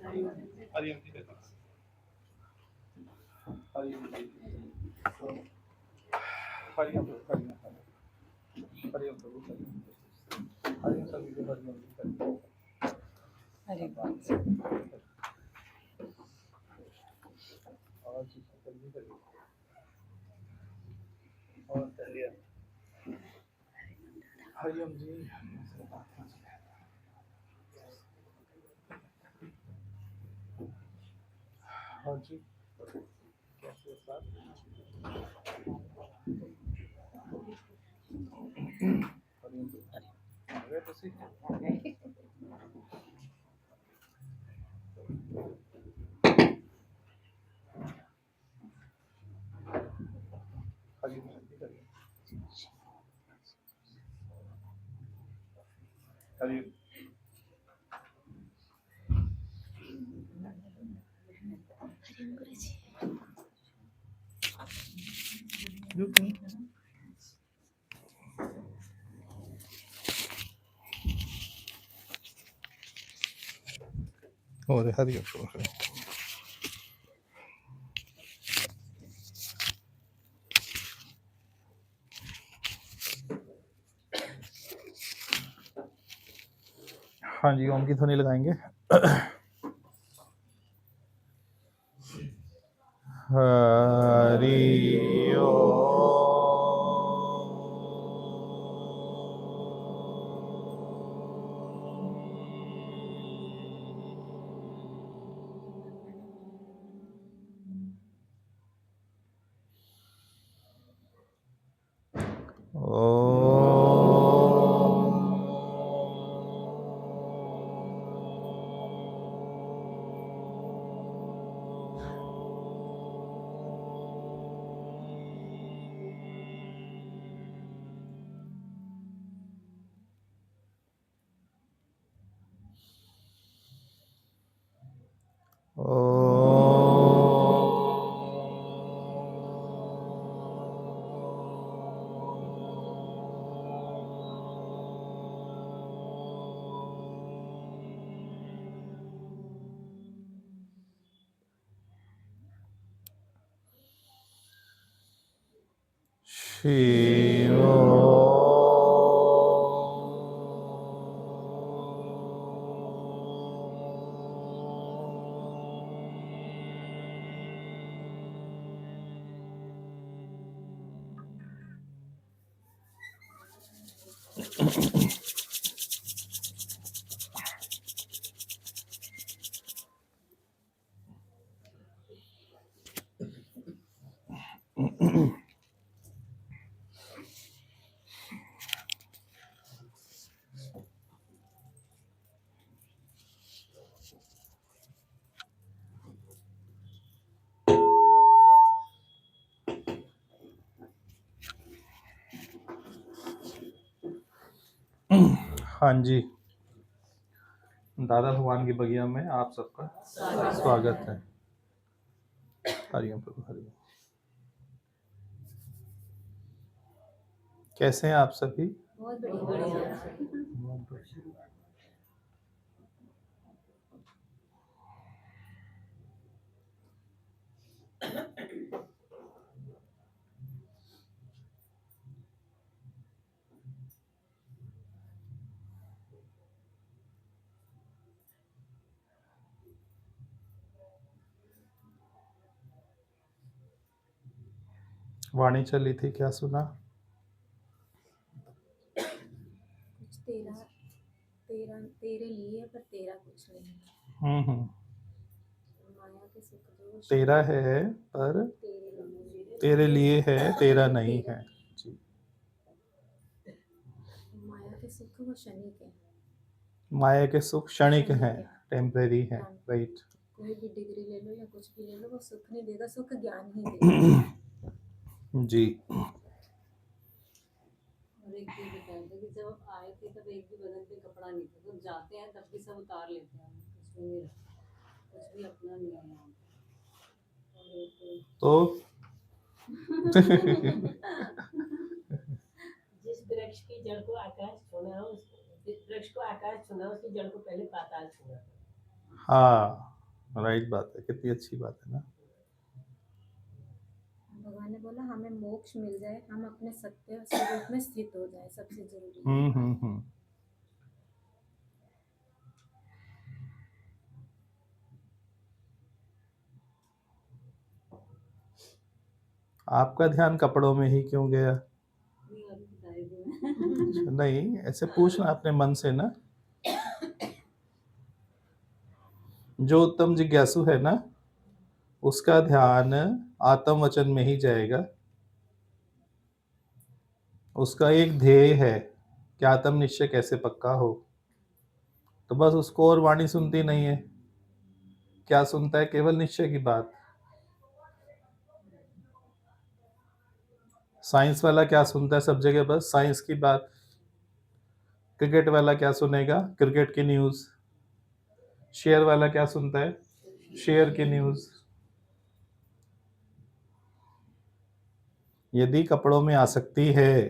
हरिओम जी हरिओम जी हरिओम हरिओम हरिओम प्रभु हरिओम सभी को हरिओम जी और जी जल्दी करिए और चलिए हरिओम जी और जी कैसे साथ हरिओम आ गए तो सी हरिओम जल्दी करिए हरिओम और हरिओम हाँ जी ओम की ध्वनि लगाएंगे हरि हाँ जी दादा भगवान की बगिया में आप सबका स्वागत है हरिओम प्रभु हरिओम कैसे हैं आप सभी बहुत बढ़िया। वाणी चली थी क्या सुना कुछ तेरा तेरा तेरे लिए पर तेरा कुछ नहीं। माया के सुख जो तेरा है पर तेरे लिए है तेरा नहीं है जी माया के सुख वो क्षणिक है। माया के सुख क्षणिक हैं टेम्परेरी है राइट कोई भी डिग्री ले लो या कुछ भी ले लो वो सुख नहीं देगा, सुख ज्ञान ही देगा। जी और एक चीज बताया था कि जब आए थे तब एक भी बदन पे कपड़ा नहीं था, जब जाते हैं तब भी सब उतार लेते हैं, कुछ भी नहीं रखते, कुछ भी अपना नहीं है यहाँ पे। तो जिस वृक्ष की जड़ को आकाश छूना, जिस वृक्ष को आकाश छूना उसकी जड़ को पहले पाताल छूना। हाँ राइट बात है, कितनी अच्छी बात है ना। भगवान ने बोला हमें मोक्ष मिल जाए, हम अपने सत्य स्वरूप में स्थित हो जाए, सबसे जरूरी है। हम्म। आपका ध्यान कपड़ों में ही क्यों गया? नहीं अभी बताएगी मैं। नहीं, ऐसे पूछना अपने मन से ना। जो उत्तम जिज्ञासु है ना, उसका ध्यान आत्म वचन में ही जाएगा। उसका एक ध्येय है कि आत्म निश्चय कैसे पक्का हो। तो बस उसको और वाणी सुनती नहीं है। क्या सुनता है? केवल निश्चय की बात। साइंस वाला क्या सुनता है सब जगह? बस साइंस की बात। क्रिकेट वाला क्या सुनेगा? क्रिकेट की न्यूज। शेयर वाला क्या सुनता है? शेयर की न्यूज। यदि कपड़ों में आसक्ति है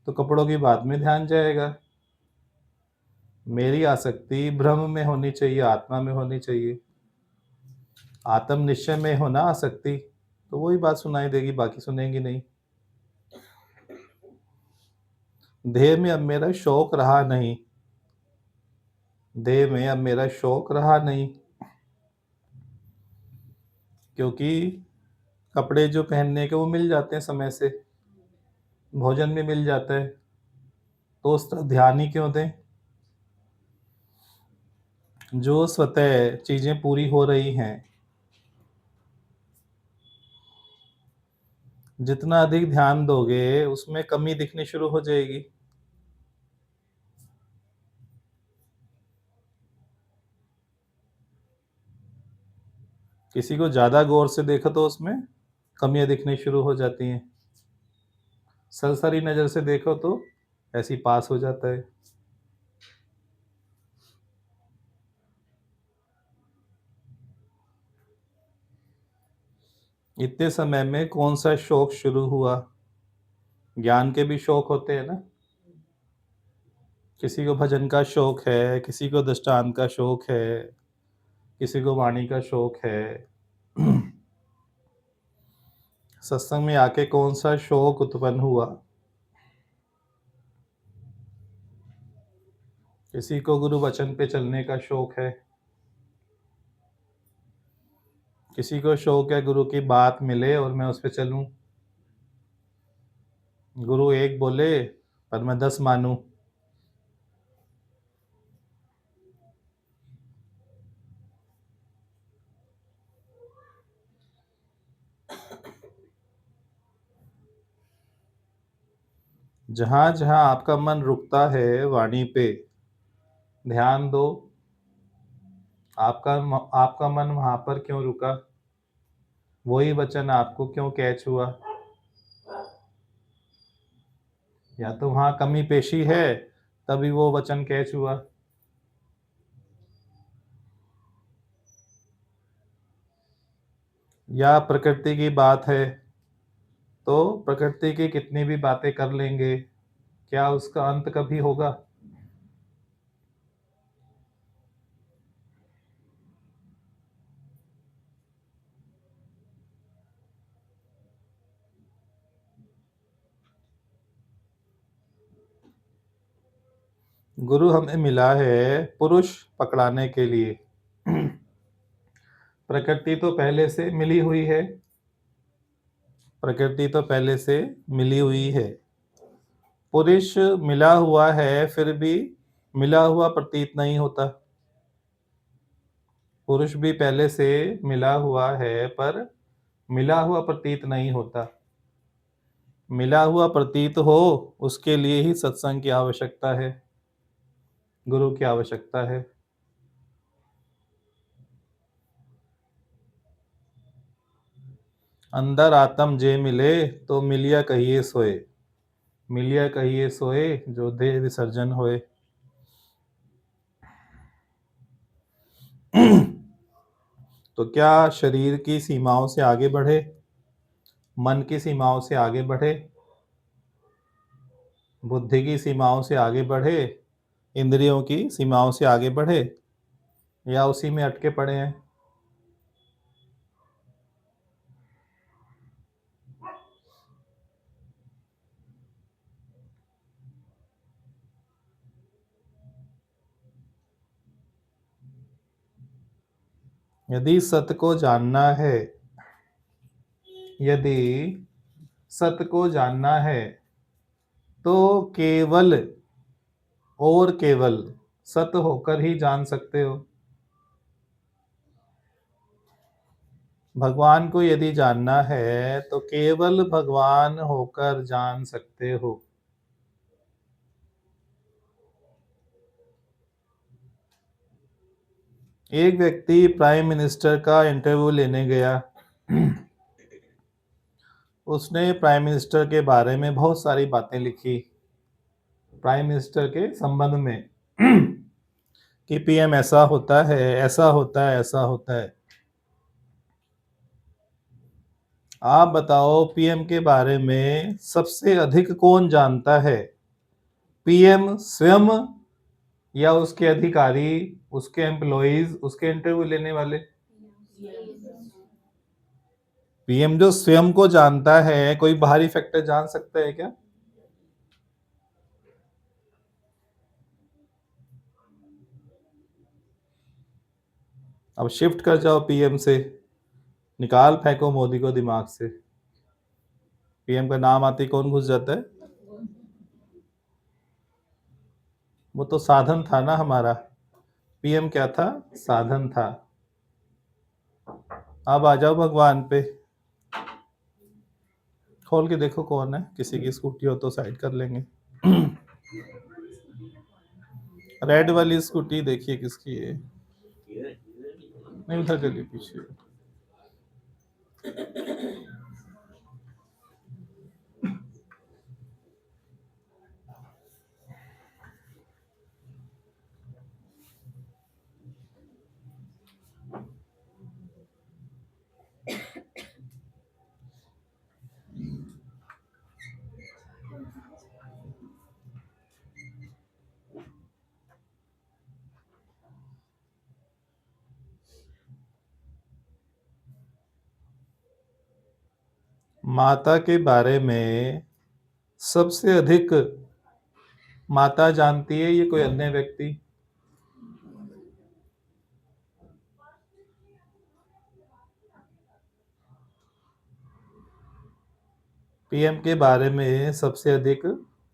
तो कपड़ों की बात में ध्यान जाएगा। मेरी आसक्ति ब्रह्म में होनी चाहिए, आत्मा में होनी चाहिए। आत्म निश्चय में होना आसक्ति, तो वही बात सुनाई देगी, बाकी सुनेंगी नहीं। देह में अब मेरा शौक रहा नहीं। देह में अब मेरा शौक रहा नहीं, क्योंकि कपड़े जो पहनने के वो मिल जाते हैं समय से, भोजन भी मिल जाता है, तो उस तरफ ध्यान ही क्यों दें? जो स्वतः चीजें पूरी हो रही हैं, जितना अधिक ध्यान दोगे उसमें कमी दिखनी शुरू हो जाएगी। किसी को ज्यादा गौर से देखो तो उसमें कमियां दिखनी शुरू हो जाती हैं। सरसरी नजर से देखो तो ऐसी पास हो जाता है। इतने समय में कौन सा शौक शुरू हुआ? ज्ञान के भी शौक होते हैं ना। किसी को भजन का शौक है, किसी को दृष्टांत का शौक है, किसी को वाणी का शौक है। सत्संग में आके कौन सा शौक उत्पन्न हुआ? किसी को गुरु वचन पे चलने का शौक है, किसी को शौक है गुरु की बात मिले और मैं उस पे चलूं। गुरु एक बोले पर मैं 10 मानूं। जहां जहां आपका मन रुकता है वाणी पे ध्यान दो। आपका मन वहां पर क्यों रुका? वही वचन आपको क्यों कैच हुआ? या तो वहां कमी पेशी है, तभी वो वचन कैच हुआ। या प्रकृति की बात है, तो प्रकृति की कितनी भी बातें कर लेंगे, क्या उसका अंत कभी होगा? गुरु हमें मिला है पुरुष पकड़ाने के लिए। प्रकृति तो पहले से मिली हुई है। प्रकृति तो पहले से मिली हुई है। पुरुष मिला हुआ है, फिर भी मिला हुआ प्रतीत नहीं होता। पुरुष भी पहले से मिला हुआ है, पर मिला हुआ प्रतीत नहीं होता। मिला हुआ प्रतीत हो, उसके लिए ही सत्संग की आवश्यकता है, गुरु की आवश्यकता है। अंदर आत्म जे मिले तो मिलिया कहिए सोए। मिलिया कहिए सोए जो देह विसर्जन होए। तो क्या शरीर की सीमाओं से आगे बढ़े, मन की सीमाओं से आगे बढ़े, बुद्धि की सीमाओं से आगे बढ़े, इंद्रियों की सीमाओं से आगे बढ़े, या उसी में अटके पड़े हैं? यदि सत्य को जानना है, यदि सत्य को जानना है तो केवल और केवल सत्य होकर ही जान सकते हो। भगवान को यदि जानना है तो केवल भगवान होकर जान सकते हो। एक व्यक्ति प्राइम मिनिस्टर का इंटरव्यू लेने गया। उसने प्राइम मिनिस्टर के बारे में बहुत सारी बातें लिखी, प्राइम मिनिस्टर के संबंध में कि पीएम ऐसा होता है, ऐसा होता है, ऐसा होता है। आप बताओ पीएम के बारे में सबसे अधिक कौन जानता है? पीएम स्वयं या उसके अधिकारी, उसके एम्प्लॉइज, उसके इंटरव्यू लेने वाले? पीएम जो स्वयं को जानता है, कोई बाहरी फैक्टर जान सकता है क्या? अब शिफ्ट कर जाओ पीएम से, निकाल फेंको मोदी को दिमाग से। पीएम का नाम आते ही कौन घुस जाता है? वो तो साधन था ना हमारा। पीएम क्या था? साधन था। अब आ जाओ भगवान पे। खोल के देखो कौन है, किसी की स्कूटी हो तो साइड कर लेंगे। रेड वाली स्कूटी देखिए किसकी है। नहीं, उधर चलिए पीछे। माता के बारे में सबसे अधिक माता जानती है, ये कोई अन्य व्यक्ति? पीएम के बारे में सबसे अधिक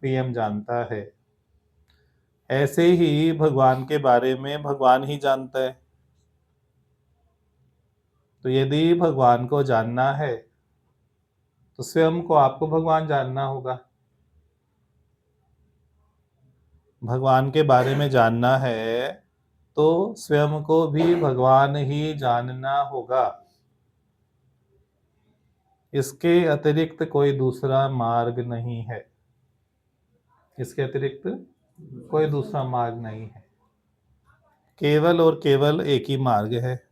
पीएम जानता है। ऐसे ही भगवान के बारे में भगवान ही जानता है। तो यदि भगवान को जानना है तो स्वयं को आपको भगवान जानना होगा। भगवान के बारे में जानना है तो स्वयं को भी भगवान ही जानना होगा। इसके अतिरिक्त कोई दूसरा मार्ग नहीं है। इसके अतिरिक्त कोई दूसरा मार्ग नहीं है। केवल और केवल एक ही मार्ग है।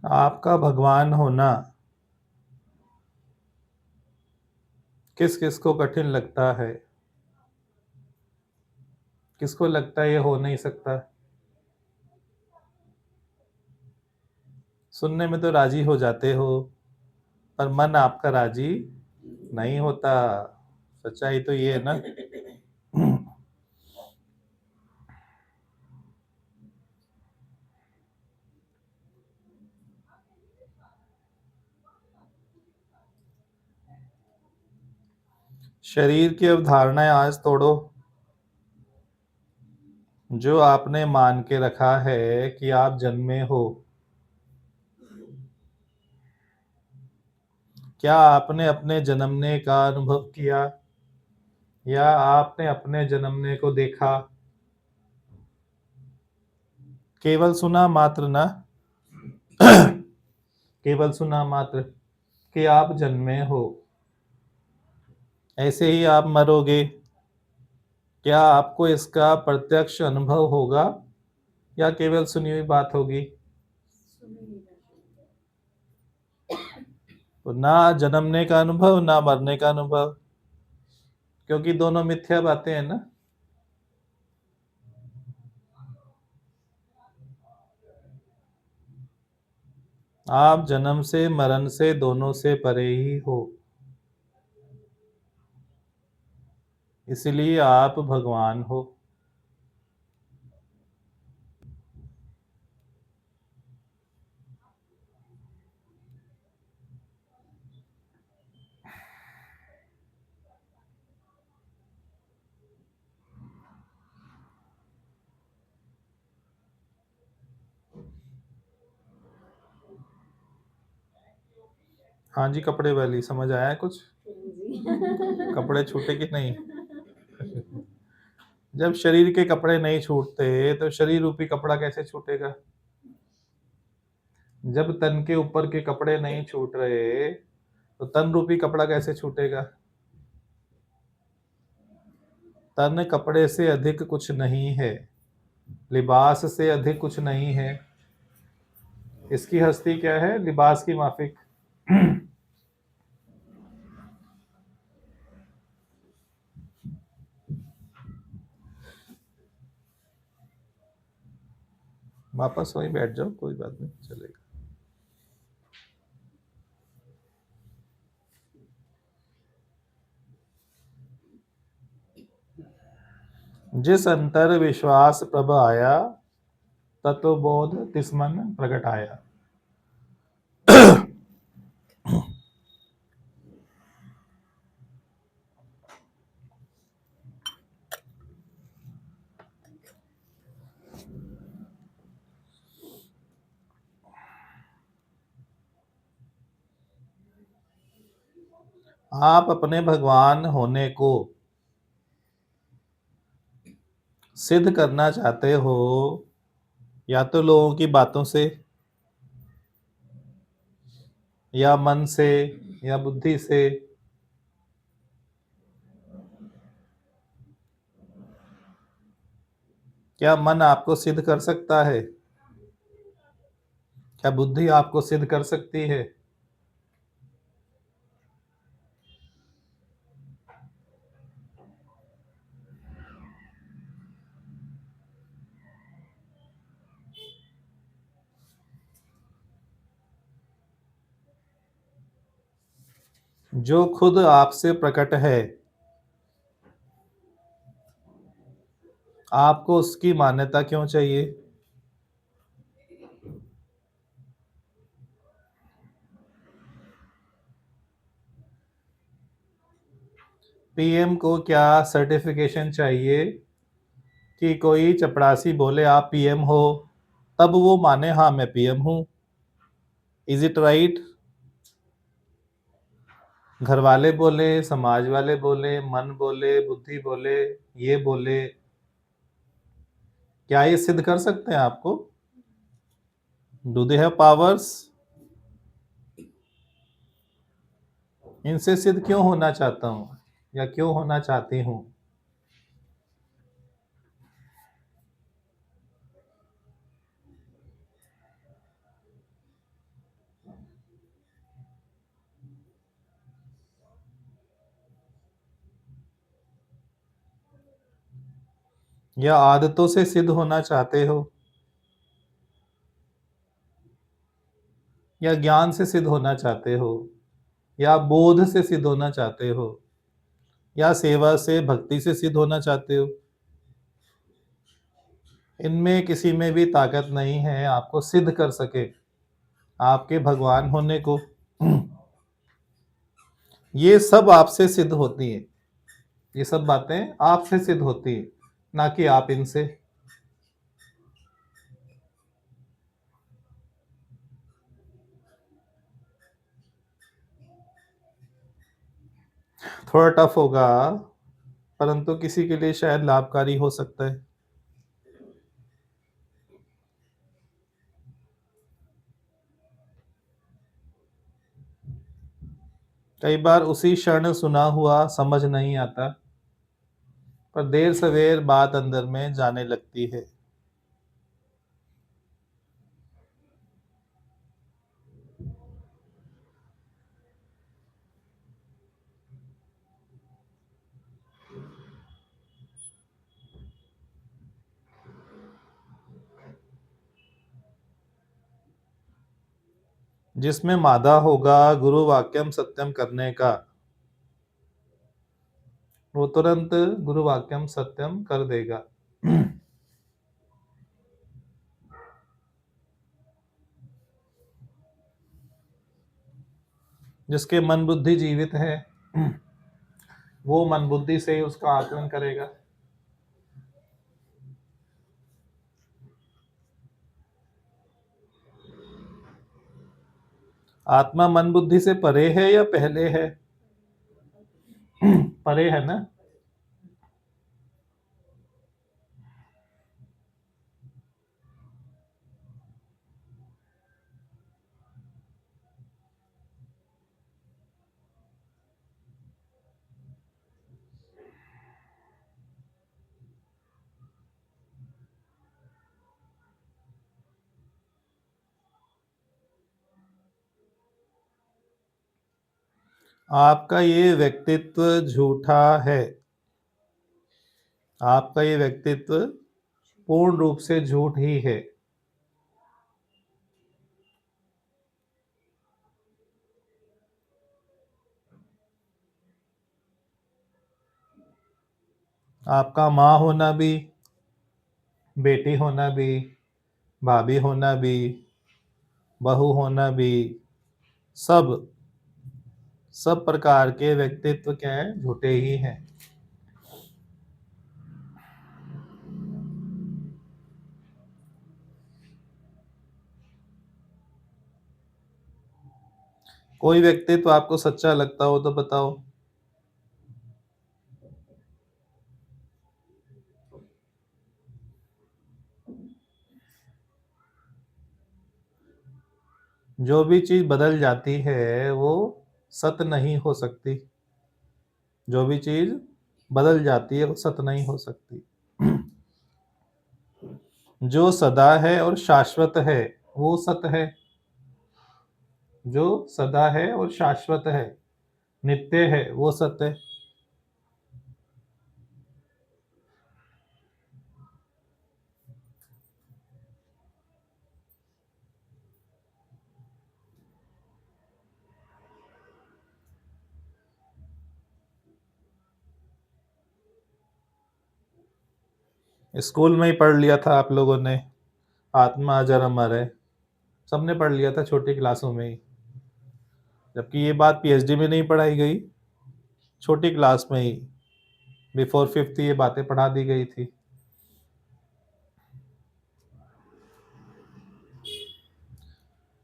आपका भगवान होना किस किस को कठिन लगता है? किसको लगता है ये हो नहीं सकता? सुनने में तो राजी हो जाते हो, पर मन आपका राजी नहीं होता। सच्चाई तो ये है ना। शरीर की अवधारणाएं आज तोड़ो। जो आपने मान के रखा है कि आप जन्मे हो, क्या आपने अपने जन्मने का अनुभव किया या आपने अपने जन्मने को देखा? केवल सुना मात्र ना। केवल सुना मात्र कि आप जन्मे हो। ऐसे ही आप मरोगे। क्या आपको इसका प्रत्यक्ष अनुभव होगा या केवल सुनी हुई बात होगी? सुनी नहीं जाती। तो ना जन्मने का अनुभव ना मरने का अनुभव, क्योंकि दोनों मिथ्या बातें हैं ना। आप जन्म से मरण से दोनों से परे ही हो, इसलिए आप भगवान हो। हाँ जी, कपड़े वाली समझ आया कुछ? जी कपड़े छूटे कि नहीं? जब शरीर के कपड़े नहीं छूटते तो शरीर रूपी कपड़ा कैसे छूटेगा? जब तन के ऊपर के कपड़े नहीं छूट रहे तो तन रूपी कपड़ा कैसे छूटेगा? तन कपड़े से अधिक कुछ नहीं है, लिबास से अधिक कुछ नहीं है। इसकी हस्ती क्या है? लिबास की माफिक। वापस वहीं बैठ जाओ, कोई बात नहीं, चलेगा। जिस अंतर विश्वास प्रभ आया, तत्वबोध तिस्मन प्रकट आया। आप अपने भगवान होने को सिद्ध करना चाहते हो, या तो लोगों की बातों से, या मन से, या बुद्धि से। क्या मन आपको सिद्ध कर सकता है? क्या बुद्धि आपको सिद्ध कर सकती है? जो खुद आपसे प्रकट है, आपको उसकी मान्यता क्यों चाहिए? पीएम को क्या सर्टिफिकेशन चाहिए कि कोई चपरासी बोले आप पीएम हो, तब वो माने हाँ मैं पीएम हूं? Is it right? घर वाले बोले, समाज वाले बोले, मन बोले, बुद्धि बोले, ये बोले, क्या ये सिद्ध कर सकते हैं आपको? Do they have powers? इनसे सिद्ध क्यों होना चाहता हूं या क्यों होना चाहती हूं? या आदतों से सिद्ध होना चाहते हो, या ज्ञान से सिद्ध होना चाहते हो, या बोध से सिद्ध होना चाहते हो, या सेवा से भक्ति से सिद्ध होना चाहते हो? इनमें किसी में भी ताकत नहीं है आपको सिद्ध कर सके आपके भगवान होने को। ये सब आपसे सिद्ध होती है, ये सब बातें आपसे सिद्ध होती है, ना कि आप इनसे। थोड़ा टफ होगा, परंतु किसी के लिए शायद लाभकारी हो सकता है। कई बार उसी क्षण सुना हुआ समझ नहीं आता, पर देर सवेर बात अंदर में जाने लगती है। जिसमें मादा होगा गुरु वाक्यम सत्यम करने का, वो तुरंत गुरु वाक्यम सत्यम कर देगा। जिसके मन बुद्धि जीवित है, वो मन बुद्धि से ही उसका आकलन करेगा। आत्मा मन बुद्धि से परे है या पहले है? परे है ना। आपका ये व्यक्तित्व झूठा है। आपका ये व्यक्तित्व पूर्ण रूप से झूठ ही है। आपका माँ होना भी, बेटी होना भी, भाभी होना भी, बहू होना भी, सब प्रकार के व्यक्तित्व क्या है? झूठे ही हैं। कोई व्यक्तित्व आपको सच्चा लगता हो तो बताओ। जो भी चीज बदल जाती है वो सत्य नहीं हो सकती। जो भी चीज बदल जाती है वो सत्य नहीं हो सकती। जो सदा है और शाश्वत है वो सत्य है। जो सदा है और शाश्वत है, नित्य है, वो सत्य है। स्कूल में ही पढ़ लिया था आप लोगों ने, आत्मा अजर अमर है, सबने पढ़ लिया था छोटी क्लासों में ही। जबकि ये बात पीएचडी में नहीं पढ़ाई गई, छोटी क्लास में ही बिफोर 5th ये बातें पढ़ा दी गई थी।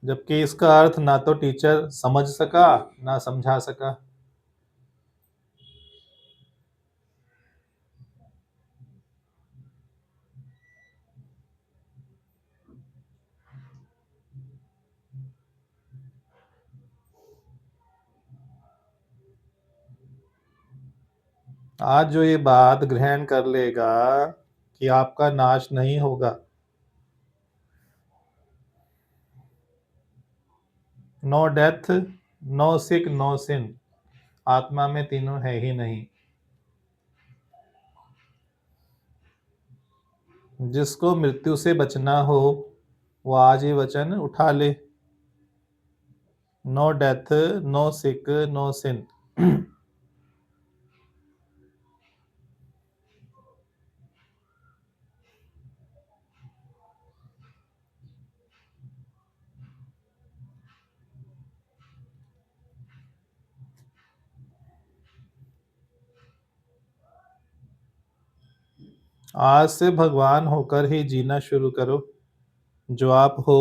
जबकि इसका अर्थ ना तो टीचर समझ सका ना समझा सका। आज जो ये बात ग्रहण कर लेगा कि आपका नाश नहीं होगा, नो डेथ, नो सिक, नो सिन, आत्मा में तीनों है ही नहीं। जिसको मृत्यु से बचना हो वो आज ये वचन उठा ले। नो डेथ, नो सिक, नो सिन। आज से भगवान होकर ही जीना शुरू करो, जो आप हो।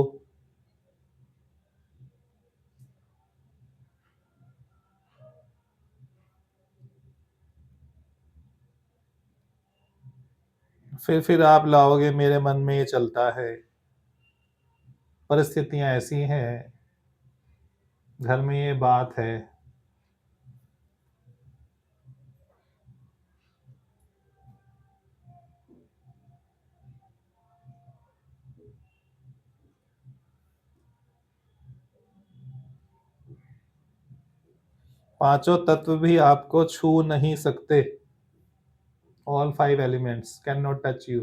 फिर आप लाओगे मेरे मन में ये चलता है, परिस्थितियां ऐसी हैं, घर में ये बात है, पांचों तत्व भी आपको छू नहीं सकते। All 5 elements can not touch you.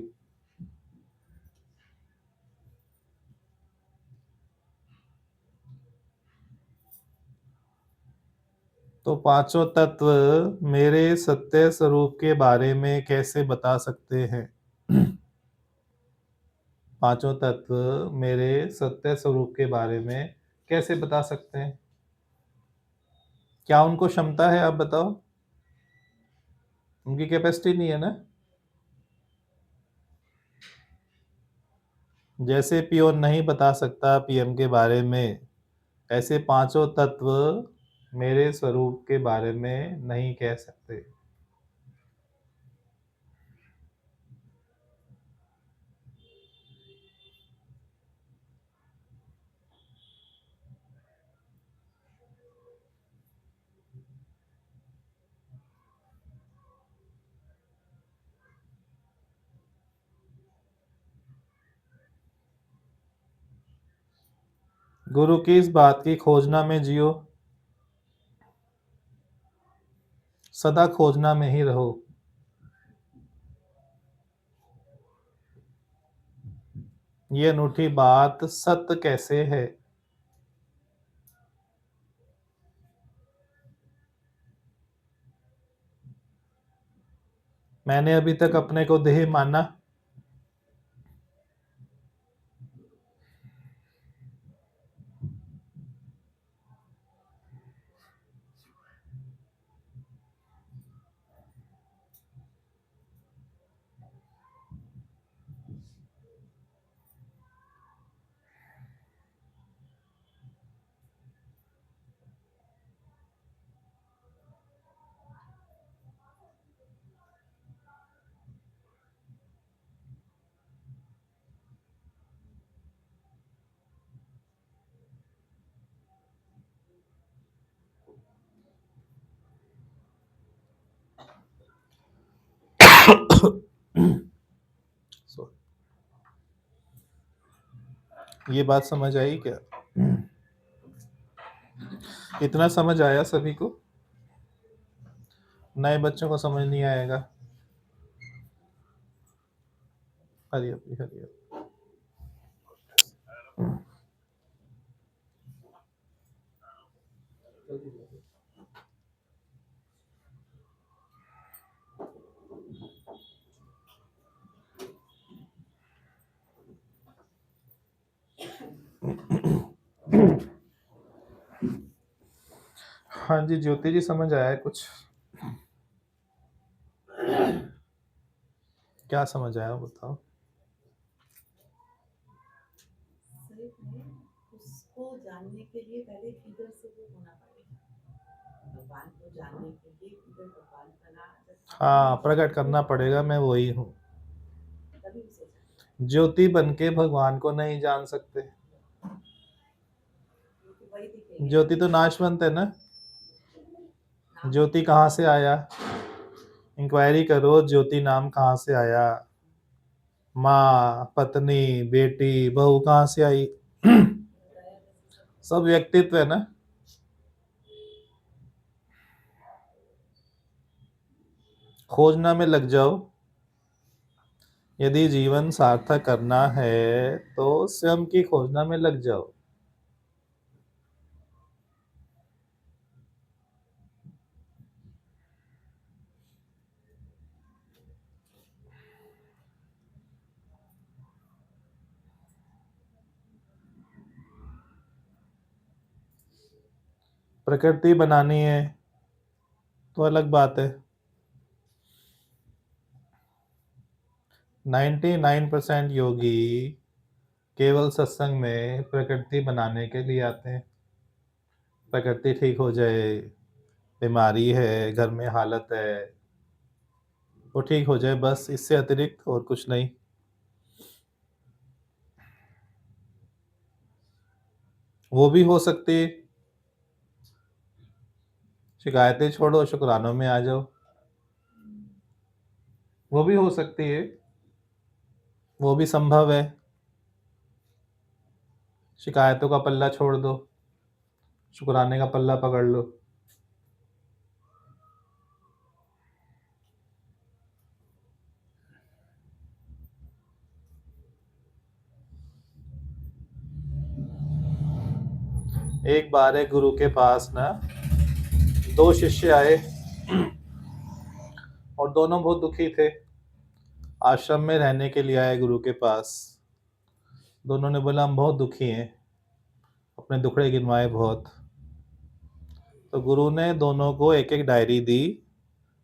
तो पांचों तत्व मेरे सत्य स्वरूप के बारे में कैसे बता सकते हैं? पांचों तत्व मेरे सत्य स्वरूप के बारे में कैसे बता सकते हैं? क्या उनको क्षमता है? आप बताओ। उनकी कैपेसिटी नहीं है ना। जैसे पियोन नहीं बता सकता पीएम के बारे में, ऐसे पांचों तत्व मेरे स्वरूप के बारे में नहीं कह सकते। गुरु की इस बात की खोजना में जियो, सदा खोजना में ही रहो। ये अनूठी बात सत्य कैसे है? मैंने अभी तक अपने को देह माना। ये बात समझ आई क्या? इतना समझ आया सभी को? नए बच्चों को समझ नहीं आएगा। हरी हरी हरी। हाँ जी, ज्योति जी समझ आया है कुछ? क्या समझ आया बताओ। उसको जानने के लिए पहले फिगर से वो होना पड़ेगा। भगवान को जानने के लिए फिगर भगवान का नाम। हाँ, प्रकट करना पड़ेगा मैं वही हूँ। तभी उसे ज्योति बनके भगवान को नहीं जान सकते। वही दिखेंगे। ज्योति तो नाशवंत है ना। ज्योति कहाँ से आया? इंक्वायरी करो, ज्योति नाम कहाँ से आया? माँ, पत्नी, बेटी, बहू कहाँ से आई? सब व्यक्तित्व है ना। खोजना में लग जाओ। यदि जीवन सार्थक करना है तो स्वयं की खोजना में लग जाओ। प्रकृति बनानी है तो अलग बात है। 99% योगी केवल सत्संग में प्रकृति बनाने के लिए आते हैं। प्रकृति ठीक हो जाए, बीमारी है, घर में हालत है, वो ठीक हो जाए, बस इससे अतिरिक्त और कुछ नहीं। वो भी हो सकती है। शिकायतें छोड़ो, शुक्रानों में आ जाओ। वो भी हो सकती है, वो भी संभव है। शिकायतों का पल्ला छोड़ दो, शुक्राने का पल्ला पकड़ लो। एक बार एक गुरु के पास ना 2 शिष्य आए और दोनों बहुत दुखी थे। आश्रम में रहने के लिए आए गुरु के पास। दोनों ने बोला हम बहुत दुखी हैं, अपने दुखड़े गिनवाए बहुत। तो गुरु ने दोनों को एक एक डायरी दी,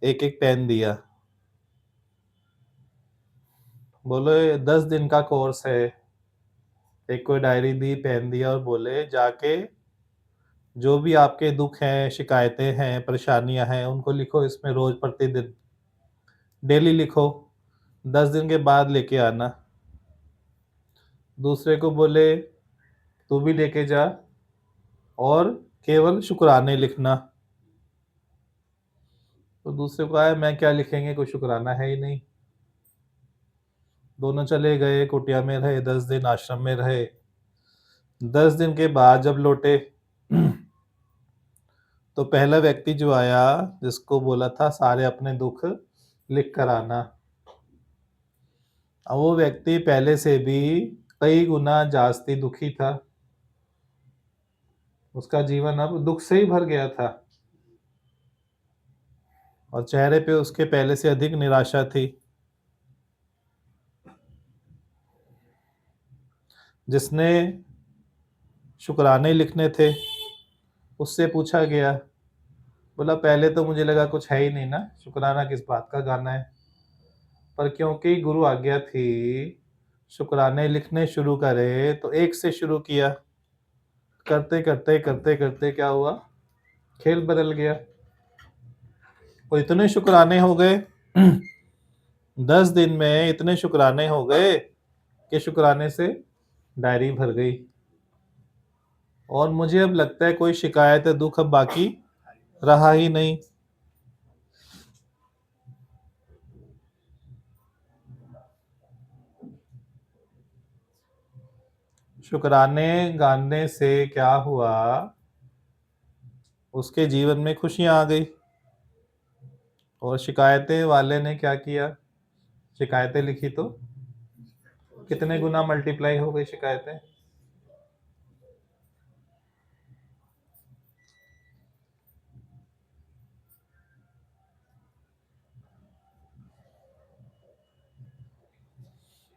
एक एक पेन दिया। बोले 10 दिन का कोर्स है। एक को डायरी दी, पेन दिया और बोले जाके जो भी आपके दुख हैं, शिकायतें हैं, परेशानियां हैं, उनको लिखो इसमें रोज प्रतिदिन, डेली लिखो, 10 दिन के बाद लेके आना। दूसरे को बोले तू भी लेके जा और केवल शुक्राने लिखना। तो दूसरे को आया मैं क्या लिखेंगे, कोई शुक्राना है ही नहीं। दोनों चले गए, कुटिया में रहे 10 दिन, आश्रम में रहे। 10 दिन के बाद जब लौटे तो पहला व्यक्ति जो आया, जिसको बोला था सारे अपने दुख लिख कर आना, अब वो व्यक्ति पहले से भी कई गुना जास्ती दुखी था। उसका जीवन अब दुख से ही भर गया था और चेहरे पे उसके पहले से अधिक निराशा थी। जिसने शुक्राने लिखने थे उससे पूछा गया, बोला पहले तो मुझे लगा कुछ है ही नहीं ना, शुक्राना किस बात का गाना है। पर क्योंकि गुरु आज्ञा थी शुक्राने लिखने शुरू करे, तो एक से शुरू किया। करते करते करते करते क्या हुआ, खेल बदल गया और इतने शुक्राने हो गए 10 दिन में इतने शुक्राने हो गए कि शुक्राने से डायरी भर गई। और मुझे अब लगता है कोई शिकायत है, दुख अब बाकी रहा ही नहीं। शुक्राने गाने से क्या हुआ, उसके जीवन में खुशियां आ गई। और शिकायतें वाले ने क्या किया, शिकायतें लिखी तो कितने गुना मल्टीप्लाई हो गई शिकायतें।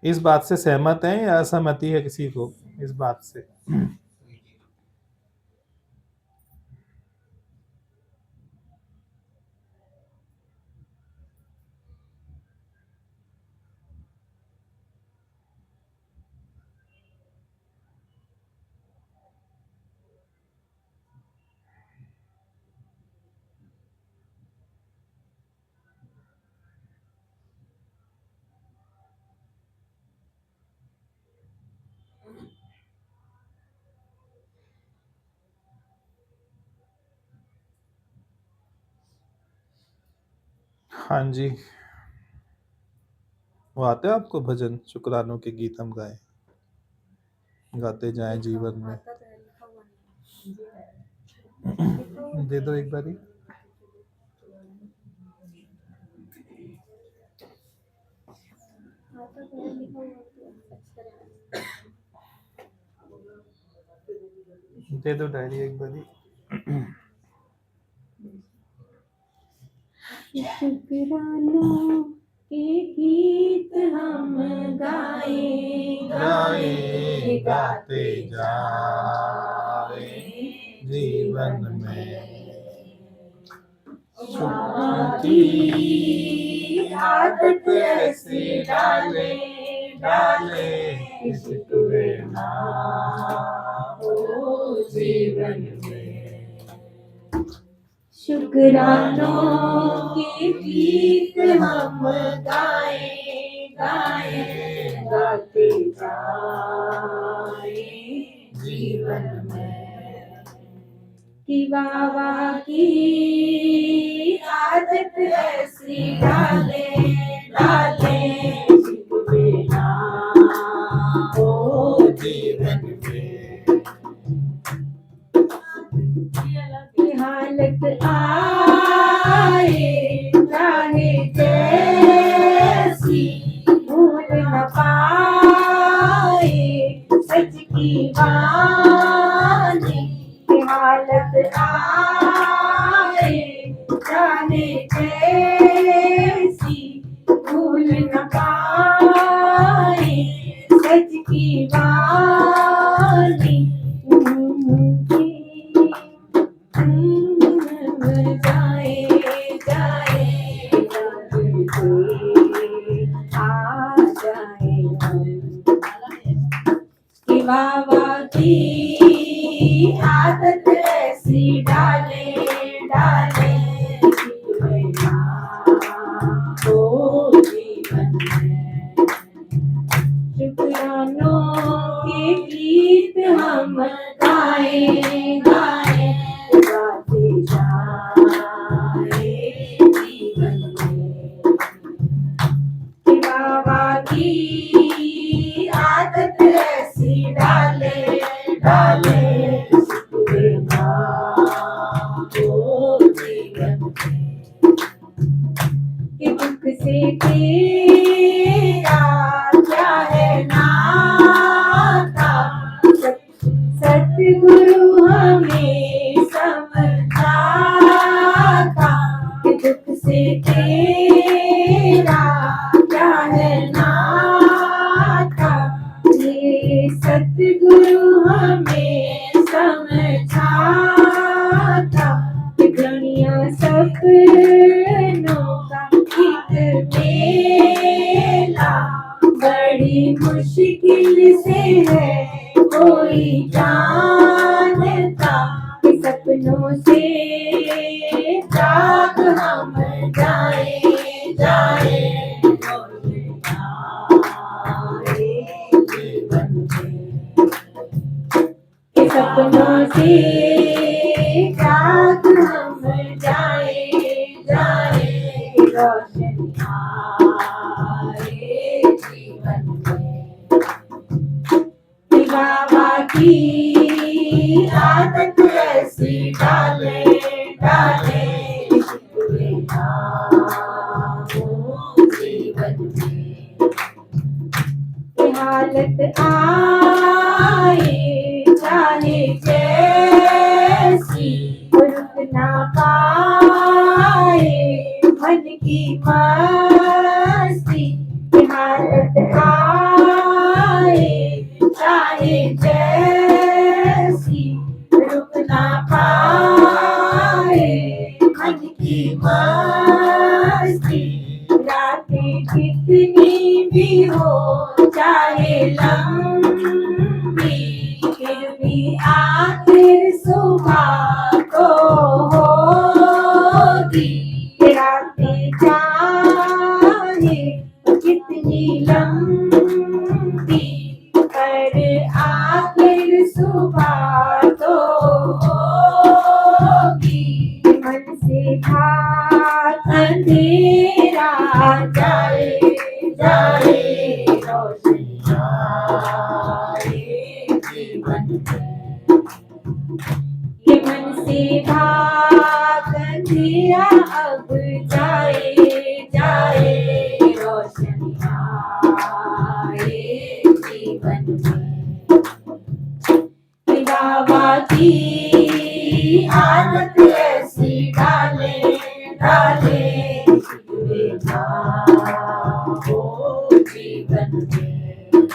इस बात से सहमत हैं या असहमति है किसी को इस बात से? हाँ जी, वो आते हैं आपको भजन, शुक्रानों के गीत हम गाएं, गाते जाएं जीवन में। आता तो है, लिखा हुआ नहीं। दे दो एक बारी। आता तो है, लिखा हुआ तो अच्छा रहेगा। दे दो डायरी एक बारी। शुक्रानों के गीत हम गाएं गाएं गाते जाए जीवन में, शुक्र की आदत ऐसी डाले डाले कि शुक्र ना हो जीवन में। शुक्रानों के गीत हम गाएं गाएं गाते जाएं जीवन में, कि वाह की आदत ऐसी डाले डाले शुक्र ना हो जीवन में। की हालत आए चाहे जैसी, भूल न पाए सच की वाणी, के चाहे जैसी भूल न पाए सच की वाली जाए जाए आ जाए कि बाबा की आदत ऐसी डाले डाले ओ जीवन में शुक्रानों के गीत हम गाए गाए गाते जाए जीवन में कि बाबा की आदत ऐसी डाले डाले ओ जीवन में कि दुख से तेरा क्या है नाता सतगुरु हमें समझाता कि दुख से तेरा क्या है नाता ये सतगुरु हमें समझाता कि दुनिया सपनों का एक मेला बड़ी मुश्किल से है कोई जानता कि सपनों से जाग हम जाए जाए जीवन में कि सपनों से जाग हम जाए जाए रोशनी आए जीवन में कि बाबा की आदत ऐसी डाले डाले शिकवे ना हो जीवन में कि हालत आए चाहे जैसी रुक ना पाए मन की मस्ती की हालत आए चाहे जैसी रुक ना पाए मन की मस्ती रातें कितनी भी हो चाहे लंबी फिर भी आखिर सुबह को होगी रातें चाहे कितनी लंबी पर आखिर सुबह तो होगी मन से भाग अंधेरा जाए जाए रोशनी आए जीवन में ये मन से भाग अंधेरा अब जाए जाए रोशनी आए जीवन में कि बाबा की आदत ऐसी डाले डाले शिकवे ना हो जीवन में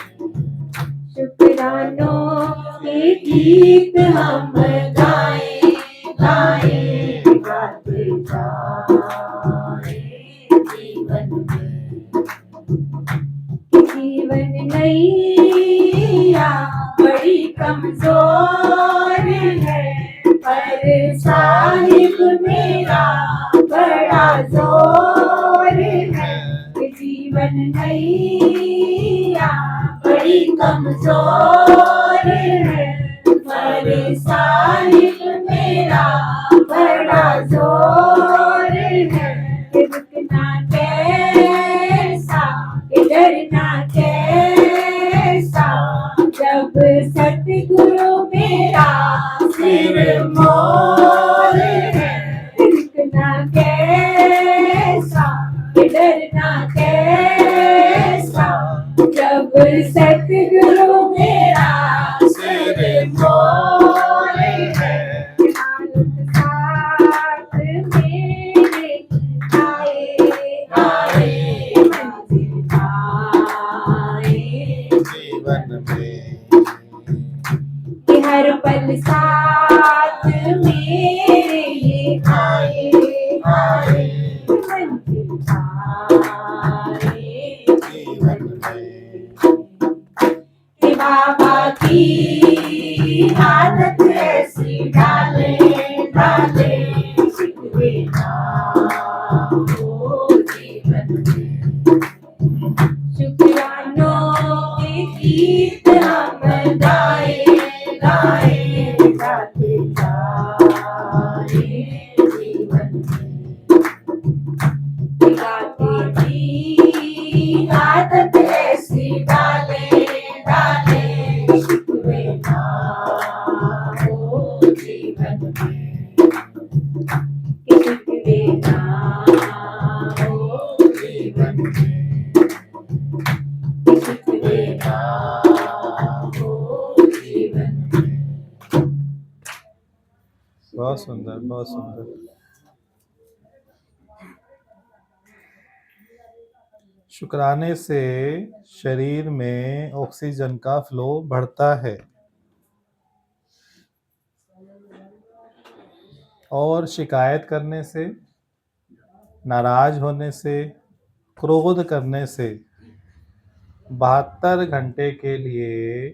शुक्रानों के गीत हम गाए गाए गाते जाए जीवन में जीवन नैया बड़ी कमजोर है पर साहिब मेरा बड़ा जोर है जीवन नैया बड़ी कमजोर है पर साहिब मेरा बड़ा जोर है रुकना कैसा डरना कैसा जब सतगुरु मेरा सिर मोर है रुकना कैसा डरना कैसा जब सतगुरु मेरा सिर मोर है हालत साथ मेरे उठाए जीवन में। कि बाबा की आदत ऐसी डाले डाले शिकवे ना हो जीवन में। शुक्रानों के गीत हम गाए गाए गाते जाए जीवन में। गाते की आदत ऐसी डाले डाले शिकवे ना हो जीवन में। शिकवे ना हो जीवन में। शिकवे ना हो जीवन में। बहुत सुंदर, बहुत सुंदर। शुक्राने से शरीर में ऑक्सीजन का फ्लो बढ़ता है और शिकायत करने से, नाराज होने से, क्रोध करने से 72 घंटे के लिए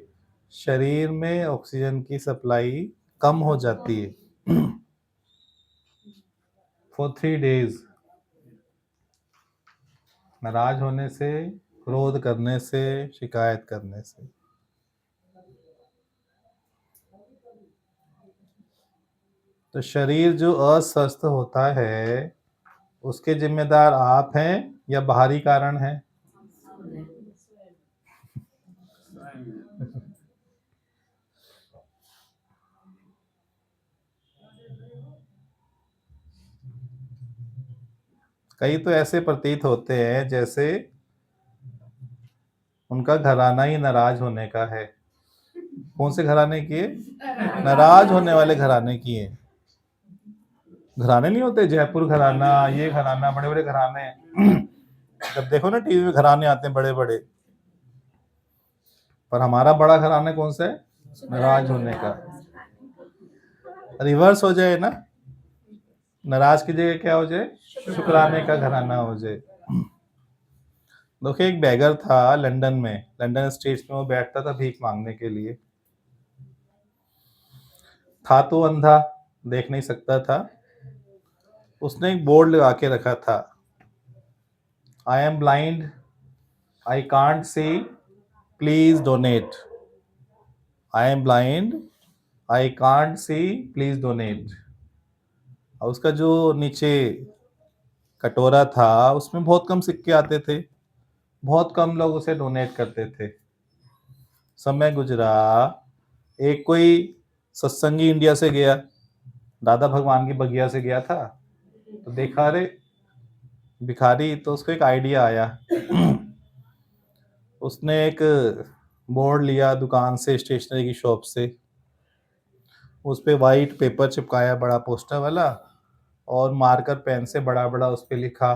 शरीर में ऑक्सीजन की सप्लाई कम हो जाती है। फॉर 3 days नाराज होने से, क्रोध करने से, शिकायत करने से। तो शरीर जो अस्वस्थ होता है उसके जिम्मेदार आप हैं या बाहरी कारण है? कई तो ऐसे प्रतीत होते हैं जैसे उनका घराना ही नाराज होने का है। कौन से घराने की है? नाराज होने वाले घराने की है। घराने नहीं होते, जयपुर घराना, ये घराना, बड़े बड़े घराने। जब देखो ना टीवी में घराने आते हैं बड़े बड़े, पर हमारा बड़ा घराना कौन सा है? नाराज होने का। रिवर्स हो जाए ना, नाराज की जगह क्या हो जाए? शुक्राने का घराना हो जाए। देखिए एक बैगर था लंदन में, लंदन स्ट्रीट्स में वो बैठता था भीख मांगने के लिए। था तो अंधा, देख नहीं सकता था। उसने एक बोर्ड लगा के रखा था, I am blind, I can't see, please donate. I am blind, I can't see, please donate. और उसका जो नीचे कटोरा था उसमें बहुत कम सिक्के आते थे, बहुत कम लोग उसे डोनेट करते थे। समय गुजरा, एक कोई सत्संगी इंडिया से गया, दादा भगवान की बगिया से गया था, तो देखा रे भिखारी, तो उसको एक आइडिया आया। उसने एक बोर्ड लिया दुकान से, स्टेशनरी की शॉप से, उस पे वाइट पेपर चिपकाया बड़ा पोस्टर वाला, और मार्कर पेन से बड़ा बड़ा उस पे लिखा,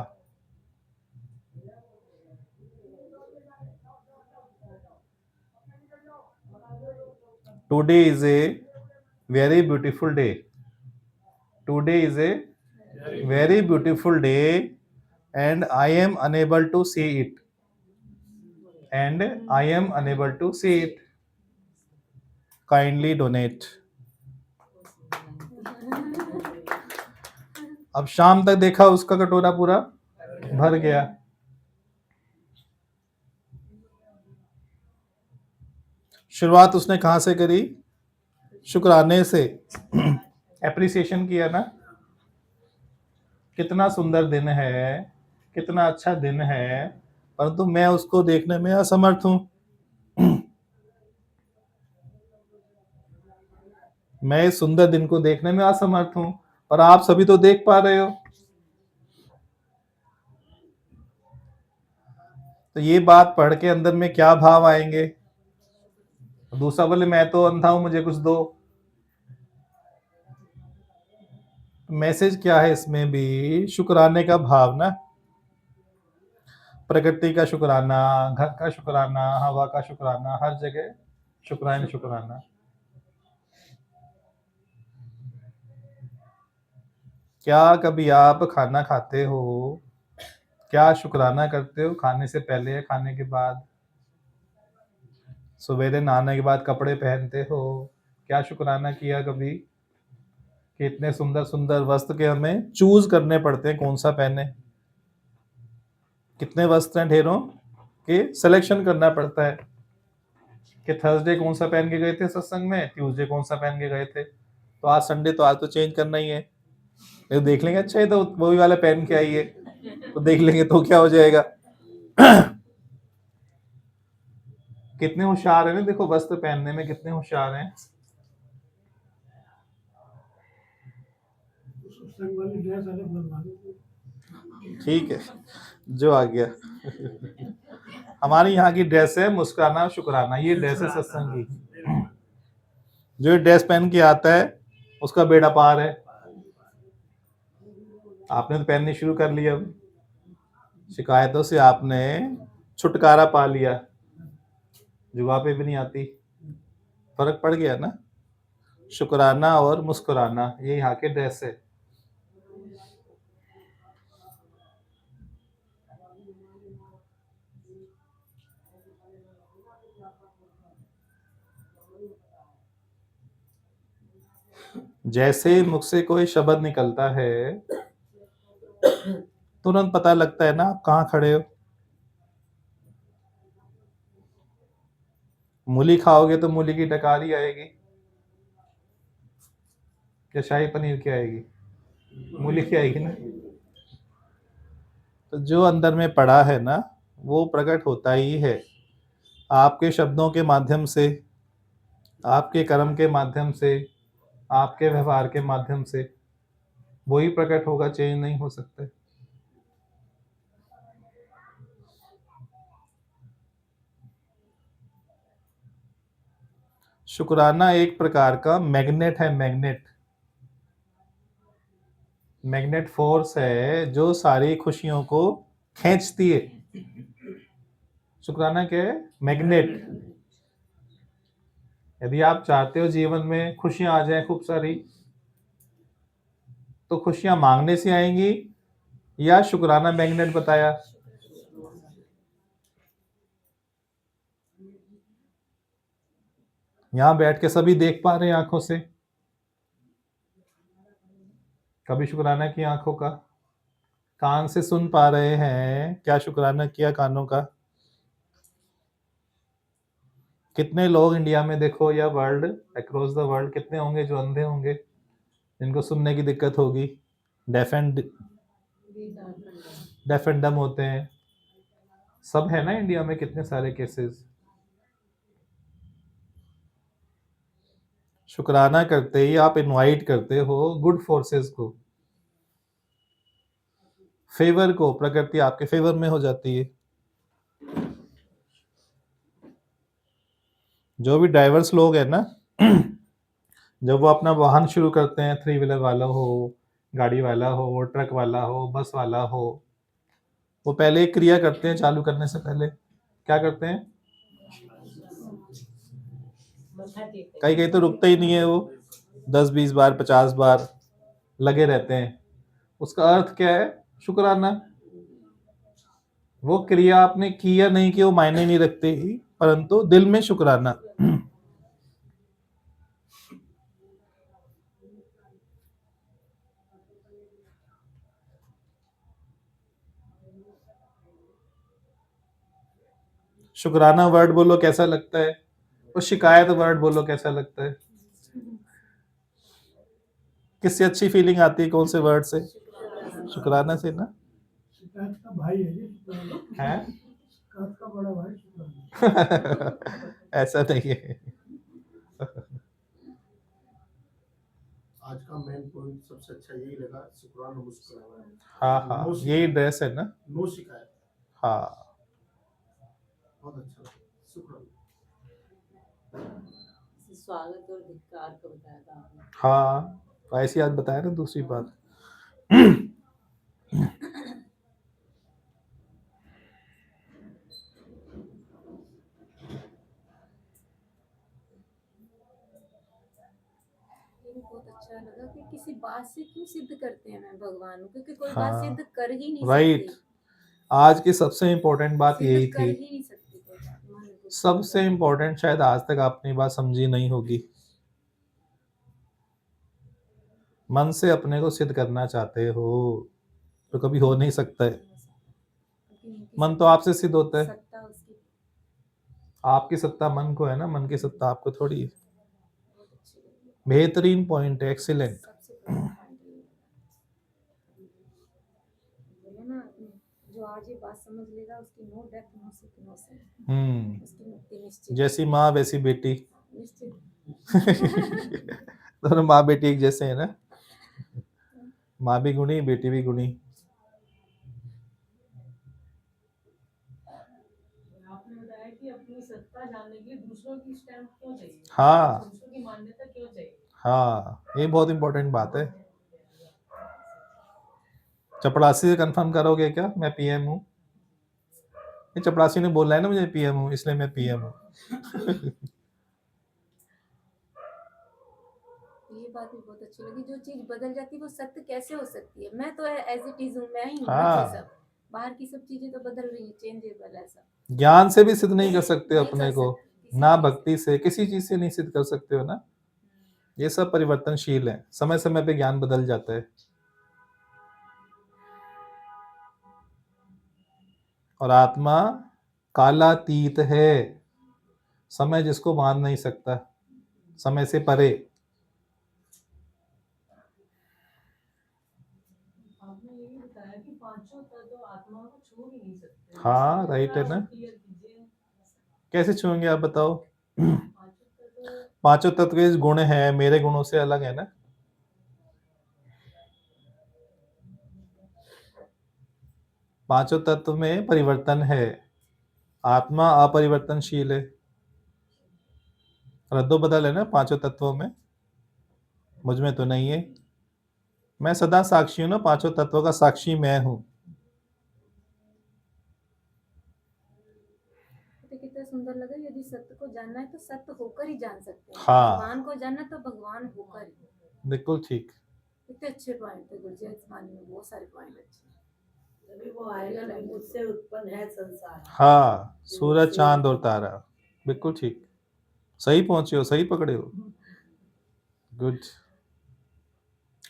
today is a very beautiful day, today is a very beautiful day and I am unable to see it, and I am unable to see it, kindly donate. अब शाम तक देखा उसका कटोरा पूरा भर गया। शुरुआत उसने कहां से करी? शुक्राने से। एप्रिसिएशन किया ना, कितना सुंदर दिन है, कितना अच्छा दिन है, परंतु मैं उसको देखने में असमर्थ हूं। मैं इस सुंदर दिन को देखने में असमर्थ हूं, पर आप सभी तो देख पा रहे हो। तो ये बात पढ़ के अंदर में क्या भाव आएंगे? दूसरा बोले मैं तो अंधा हूं, मुझे कुछ दो। मैसेज क्या है इसमें भी? शुक्राने का भाव ना, प्रकृति का शुक्राना, घर का शुक्राना, हवा का शुक्राना, हर जगह शुक्राना शुक्राना। क्या कभी आप खाना खाते हो, क्या शुक्राना करते हो खाने से पहले या खाने के बाद? सवेरे नहाने के बाद कपड़े पहनते हो, क्या शुक्राना किया कभी कि इतने सुंदर सुंदर वस्त्र के हमें चूज करने पड़ते हैं कौन सा पहने? कितने वस्त्र हैं ढेरों के सिलेक्शन करना पड़ता है कि थर्सडे कौन सा पहन के गए थे सत्संग में, ट्यूसडे कौन सा पहन के गए थे, तो आज संडे तो आज तो चेंज करना ही है। ये देख लेंगे अच्छा है तो वही वाला पहन के आइए, तो देख लेंगे तो क्या हो जाएगा। कितने होशियार है ना, देखो वस्त्र पहनने में कितने होशियार हैं। ठीक है, जो आ गया। हमारी यहाँ की ड्रेस है मुस्कुराना शुक्राना, ये ड्रेस है सत्संग की। जो ये ड्रेस पहन के आता है उसका बेड़ा पार है। आपने तो पहननी शुरू कर लिया, अब शिकायतों से आपने छुटकारा पा लिया, जुआ पे भी नहीं आती। फर्क पड़ गया ना। शुक्राना और मुस्कुराना ये यहाँ के ड्रेस है। जैसे मुख से कोई शब्द निकलता है तुरंत पता लगता है ना आप कहाँ खड़े हो। मूली खाओगे तो मूली की डकारी आएगी, क्या शाही पनीर की आएगी? मूली की आएगी ना। तो जो अंदर में पड़ा है ना वो प्रकट होता ही है आपके शब्दों के माध्यम से, आपके कर्म के माध्यम से, आपके व्यवहार के माध्यम से। वही प्रकट होगा, चेंज नहीं हो सकते। शुक्राना एक प्रकार का मैग्नेट है, मैग्नेट। मैग्नेट फोर्स है जो सारी खुशियों को खींचती है। शुक्राना क्या है? मैग्नेट। यदि आप चाहते हो जीवन में खुशियां आ जाएं खूब सारी, तो खुशियां मांगने से आएंगी या शुक्राना मैग्नेट बताया? यहां बैठ के सभी देख पा रहे हैं आंखों से, कभी शुक्राना की आंखों का? कान से सुन पा रहे हैं, क्या शुक्राना किया कानों का? कितने लोग इंडिया में देखो या वर्ल्ड अक्रॉस द वर्ल्ड कितने होंगे जो अंधे होंगे, जिनको सुनने की दिक्कत होगी, डेफ एंड डम होते हैं सब, है ना इंडिया में कितने सारे केसेस। शुक्राना करते ही आप इनवाइट करते हो गुड फोर्सेस को, फेवर को। प्रकृति आपके फेवर में हो जाती है। जो भी डाइवर्स लोग हैं ना, जब वो अपना वाहन शुरू करते हैं, 3 व्हीलर वाला हो, गाड़ी वाला हो, ट्रक वाला हो, बस वाला हो, वो पहले एक क्रिया करते हैं चालू करने से पहले। क्या करते हैं? कहीं कहीं तो रुकते ही नहीं है वो, 10-20 बार 50 बार लगे रहते हैं। उसका अर्थ क्या है? शुक्राना। वो क्रिया आपने की या नहीं की वो मायने नहीं रखते ही, परंतु दिल में शुक्राना। शुक्राना वर्ड बोलो कैसा लगता है, और शिकायत वर्ड बोलो कैसा लगता है? किससे अच्छी फीलिंग आती है, कौन से वर्ड से? शुक्राना से ना। शिकायत का भाई है ये शुक्राना। है शिकायत का बड़ा भाई शुक्राना। ऐसा नहीं है। आज का मेन पॉइंट सबसे अच्छा यही लगा, शुक्राना मुस्कुराना है। हाँ हाँ, नो यही शिकायत, ड्रेस है ना। नो शिकायत, हाँ बहुत अच्छा लगा, शुक्राना। स्वागत और धिक्कार को बताया था आपने। हाँ, ऐसी आज बताया ना दूसरी बात। बहुत अच्छा लगा कि किसी बात से क्यों सिद्ध करते हैं मैं भगवान को, क्योंकि कोई हाँ, बात सिद्ध कर ही नहीं राइट। सकते। आज की सबसे इम्पोर्टेंट बात सिद्ध यही कर थी। ही नहीं सकती कोई बात, मन बुद्धि सबसे को। इम्पोर्टेंट शायद आज तक आपने बात समझी नहीं होगी। मन से अपने को सिद्ध करना चाहते हो तो कभी हो नहीं सकता है। क्योंकि इनकी मन तो सत्ता- आपसे सिद्ध होता है। सत्ता उसकी आपकी सत्ता मन को है ना, मन की सत्ता आपको थोड़ी है। बहुत अच्छी लगी। बेहतरीन पॉइंट है, एक्सीलेंट। सबसे बड़ा point ये है। बोले ना आपने, जो आज ये बात समझ लेगा उसकी no death no sick no sin, उसकी मुक्ति निश्चित जैसी माँ वैसी बेटी। निश्चित। दोनों माँ बेटी एक जैसे है ना, माँ भी गुणी बेटी भी गुणी। आपने बताया कि अपनी सत्ता जानने के लिए दूसरों की स्टैम्प क्यों चाहिए, हाँ दूसरों की मान्यता क्यों चाहिए। हाँ, ये बहुत इंपॉर्टेंट बात है। चपड़ासी से कंफर्म करोगे क्या मैं पीएम हूँ? ये चपड़ासी ने बोला है ना मुझे पीएम हूँ, इसलिए मैं पीएम हूँ। ये बात भी बहुत अच्छी लगी, जो चीज बदल जाती है वो सत्य कैसे हो सकती है? मैं तो एज इट इज हूँ, मैं ही हूँ ना हाँ। ये सब। बाहर की सब चीजें तो बदल रही है, चेंजेबल है सब। ज्ञान से भी सिद्ध नहीं कर सकते नहीं अपने कर को, सकते, किसी ना चीज भक्ति से, किसी चीज से नहीं सिद्ध कर सकते हो ना। ये सब परिवर्तनशील है, समय समय पे ज्ञान बदल जाता है। और आत्मा कालातीत है, समय जिसको मान नहीं सकता, समय से परे। आपने ये भी बताया कि पांचों तत्व आत्मा को छू ही नहीं सकते। हाँ, राइट है ना। क्लियर कीजिए कैसे छूएंगे आप बताओ? पांचों तत्व। पांचों तत्व के गुण है, मेरे गुणों से अलग है ना। पांचों तत्व में परिवर्तन है, आत्मा अपरिवर्तनशील है। रद्दो बदल है ना पांचों तत्वों में, मुझ में तो नहीं है। मैं सदा साक्षी हूं ना, पांचों तत्वों का साक्षी मैं हूं। तो कितना सुंदर लगा, यदि सत्य को जानना है तो सत्य होकर ही जान सकते हैं। हाँ। भगवान को जानना तो भगवान होकर ही। बिल्कुल ठीक। कितने अच्छे पॉइंट थे गुरुजी इस वाणी में, बहुत सारे पॉइंट अच्छे। तभी वो आएगा ना, मुझसे उत्पन्न है संसार। हाँ, सूरज चांद और तारा, बिल्कुल ठीक। सही पहुंचे हो, सही पकड़े हो। गुड।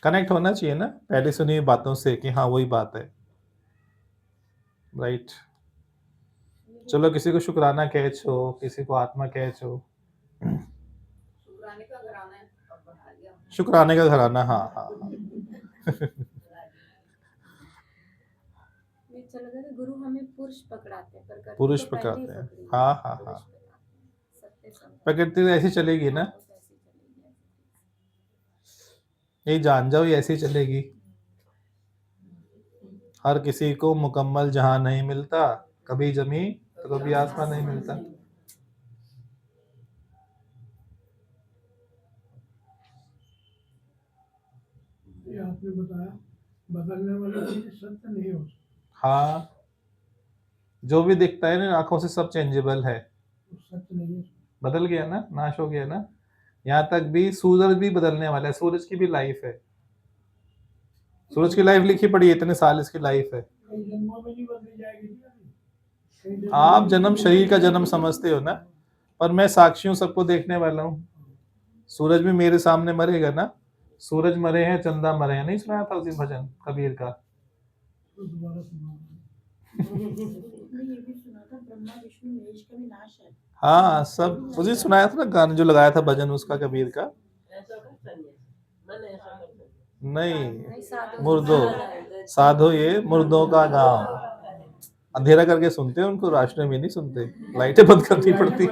कनेक्ट होना चाहिए ना पहले सुनी हुई बातों से कि हाँ वही बात है। राइट। चलो, किसी को शुक्राना कह छो, किसी को आत्मा कह छो। शुक्राने का घराना है, अब बढ़ा दिया। शुक्राने का घराना, हाँ हाँ हाँ। ये अच्छा लगा कि गुरु हमें पुरुष पकड़ाते हैं, प्रकृति पुरुष तो पहले ही पकड़ाते हैं। पकड़ी है। हाँ हाँ पुरुष हाँ। पकड़ाते हैं। सत्य संग। प्रकृति तो ऐसी चलेगी ना, हाँ, वो तो ऐसे ही चलेगी, ऐसे। ये जान जाओ, ये ऐसी चलेगी। हर किसी को मुकम्मल जहां नहीं मिलता, कभी जमीन तो कभी आसमान नहीं मिलता। ये आपने बताया बदलने वाली चीज सत्य नहीं हो सकती, हाँ, जो भी दिखता है ना आंखों से सब चेंजेबल है। वो सत्य नहीं है। बदल गया ना, नाश हो गया ना। यहाँ तक भी सूरज भी बदलने वाला है, सूरज की भी लाइफ है। सूरज की लाइफ लिखी पड़ी है, इतने साल इसकी लाइफ है। कई जन्मों में नहीं बदली जाएगी क्या? कई जन्मों आप में जन्म नहीं शरीर का बदली जन्म जाएगी। समझते हो ना, पर मैं साक्षी हूँ, सबको देखने वाला हूँ। सूरज भी मेरे सामने मरेगा ना। सूरज मरे हैं, चंदा मरे हैं, नहीं सुनाया था उसी भजन कबीर का? तो दोबारा सुना। आपने ये भी सुना था ब्रह्मा विष्णु महेश का भी नाश है। हाँ, सब उसी सुनाया था ना गाना जो लगाया था भजन उसका कबीर का। ऐसा कर सकते, मैंने ऐसा कर सकते। नहीं, साधु मुर्दो साधो ये मुर्दों का गांव। अंधेरा करके सुनते हैं उनको, राष्ट्र में नहीं सुनते, लाइटें बंद करनी पड़ती। ये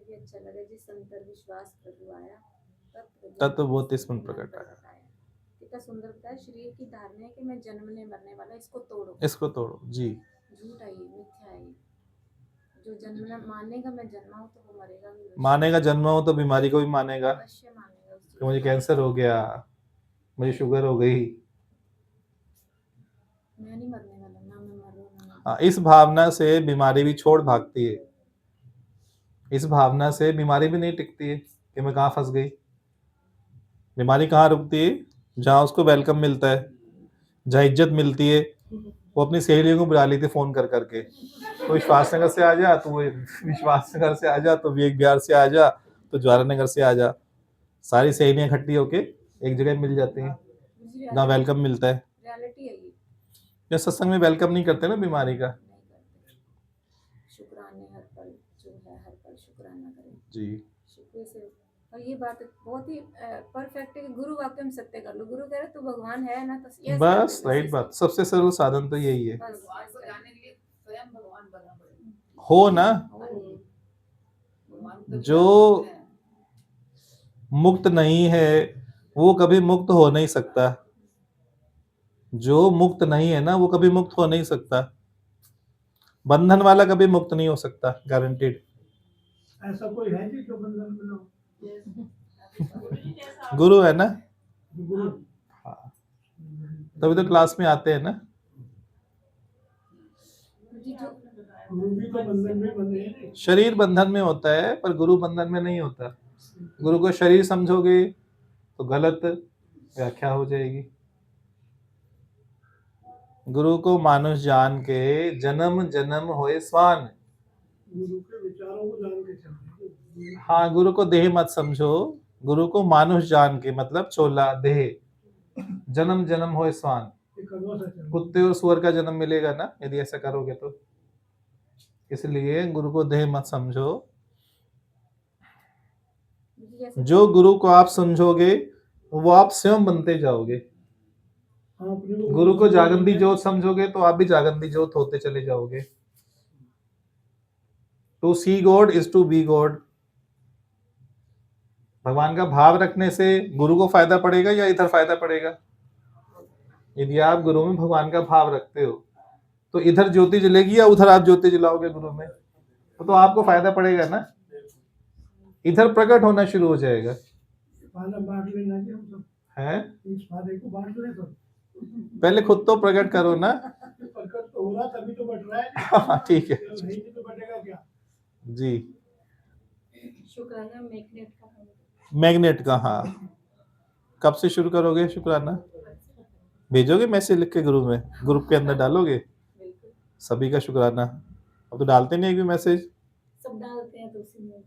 भी अच्छा लगा, जिस अंतर विश्वास प्रभु आया तत्व बहुत स्मरण प्रकट आया। कितना सुंदर बताया, शरीर की धारणा है कि मैं जन्मने मरने वाला, इसको तोड़ो, इसको तोड़ो जी। झूठ है ये, मिथ्या है ये। जो जन्मना मानेगा मैं जन्मा हूँ तो वो मरेगा भी, मानेगा जन्मा हो तो बीमारी को भी मानेगा अवश्य मानेगा उस चीज कि मुझे को। कैंसर हो गया, मुझे शुगर हो गई। मैं नहीं मरने वाला, ना मैं मरूं ना मैं हाँ, इस भावना से बीमारी भी छोड़ भागती है। इस भावना से बीमारी भी नहीं टिकती है कि मैं कहाँ फंस गई। बीमारी कहाँ रुकती है? जहाँ उसको वेलकम मिलता है, जहाँ इज्जत मिलती है, वो अपनी सहेलियों को बुला लेती फोन कर करके, तो विश्वास नगर से आ जा, तो वो विश्वास नगर से आ जा, तो विवेक विहार से आ जा, तो ज्वाला नगर से आ जा, सारी सहेलियां इकट्ठी होके एक जगह मिल जाती हैं जहाँ वेलकम मिलता है। रियलिटी है ये। या सत्संग में वेलकम नहीं करते ना बीमारी का। नहीं करते। शुक्राने हर पल जो है, हर पल शुक्राना करें जी शुक्र से। और ये बात बहुत ही परफेक्ट है कि गुरु वाक्य में सत्य कर लो। गुरु कह रहे तो भगवान है ना, तो yes बस कर दो, राइट बस बात, सबसे सरल साधन तो यही है, बस भगवान को जाने के लिए स्वयं भगवान बना पड़ेगा। हो ना। भगवान तो जो ज्ञान देते हैं। मुक्त नहीं है वो कभी मुक्त हो नहीं सकता, जो मुक्त नहीं है ना वो कभी मुक्त हो नहीं सकता, बंधन वाला कभी मुक्त नहीं हो सकता, गारंटीड। ऐसा कोई है जी जो बंधन में ना हो? गुरु है ना, गुरु तभी तो क्लास में आते हैं ना। जी जो गुरु भी तो बंधन में बंधे हैं। शरीर बंधन में होता है पर गुरु बंधन में नहीं होता। गुरु को शरीर समझोगे तो गलत व्याख्या हो जाएगी। गुरु को मानुष जान के जन्म जन्म होए स्वान। गुरु के विचारों को जान के चलते। हाँ, गुरु को देह मत समझो, गुरु को मानुष जान के, मतलब चोला देह, जन्म जन्म होए स्वान। ये कदों से चलते। कुत्ते और सुअर का जन्म मिलेगा ना यदि ऐसा करोगे तो, इसलिए गुरु को देह मत समझो। जैसे जो गुरु को आप समझोगे वो आप स्वयं बनते जाओगे। हाँ, अपने को गुरु को जागंती ज्योत समझोगे तो आप भी जागंती ज्योत होते चले जाओगे। To see God is to be God. भगवान का भाव रखने से गुरु को फायदा पड़ेगा या इधर फायदा पड़ेगा? यदि आप गुरु में भगवान का भाव रखते हो तो इधर ज्योति जलेगी या उधर आप ज्योति जलाओगे गुरु में, तो आपको फायदा पड़ेगा ना, इधर प्रकट होना शुरू हो जाएगा। फायदा बांट लेना कि हम सब है, इस फायदे को बांट ले सब। पहले खुद तो प्रकट करो ना। प्रकट तो हो रहा तभी तो बट रहा है। हाँ, ठीक है नहीं तो बटेगा क्या? जी। शुक्राना मैग्नेट का मैग्नेट का, हाँ, कब से शुरू करोगे शुक्राना? भेजोगे मैसेज लिख के ग्रुप में, ग्रुप के अंदर डालोगे सभी का शुक्राना? अब तो डालते नहीं एक भी मैसेज। सब डालते हैं तो उसी में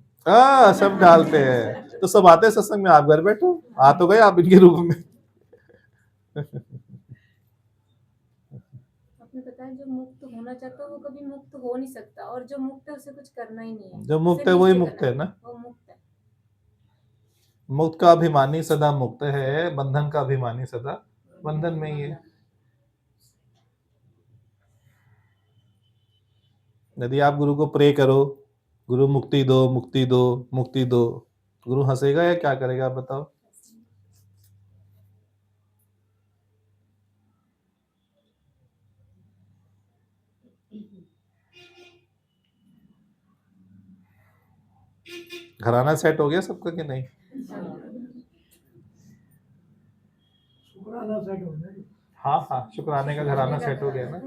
सब डालते हैं तो सब आते हैं सत्संग में, आप घर बैठो, आ तो गए आप इनके रूप में। आपने बताया जो मुक्त होना चाहता है वो कभी मुक्त हो नहीं सकता, और जो मुक्त है उसे कुछ करना ही नहीं है। जो मुक्त उसे है वही नीचे मुक्त करना है ना। वो मुक्त है। मुक्त का अभिमानी सदा मुक्त है, बंधन का अभिमानी सदा बंधन में ही है। यदि आप गुरु को प्रे करो, गुरु मुक्ति दो मुक्ति दो मुक्ति दो, गुरु हंसेगा या क्या करेगा आप बताओ? घराना सेट हो गया सबका कि नहीं? शुक्राना सेट हो गया। हाँ हाँ, शुक्राने का घराना सेट हो गया ना।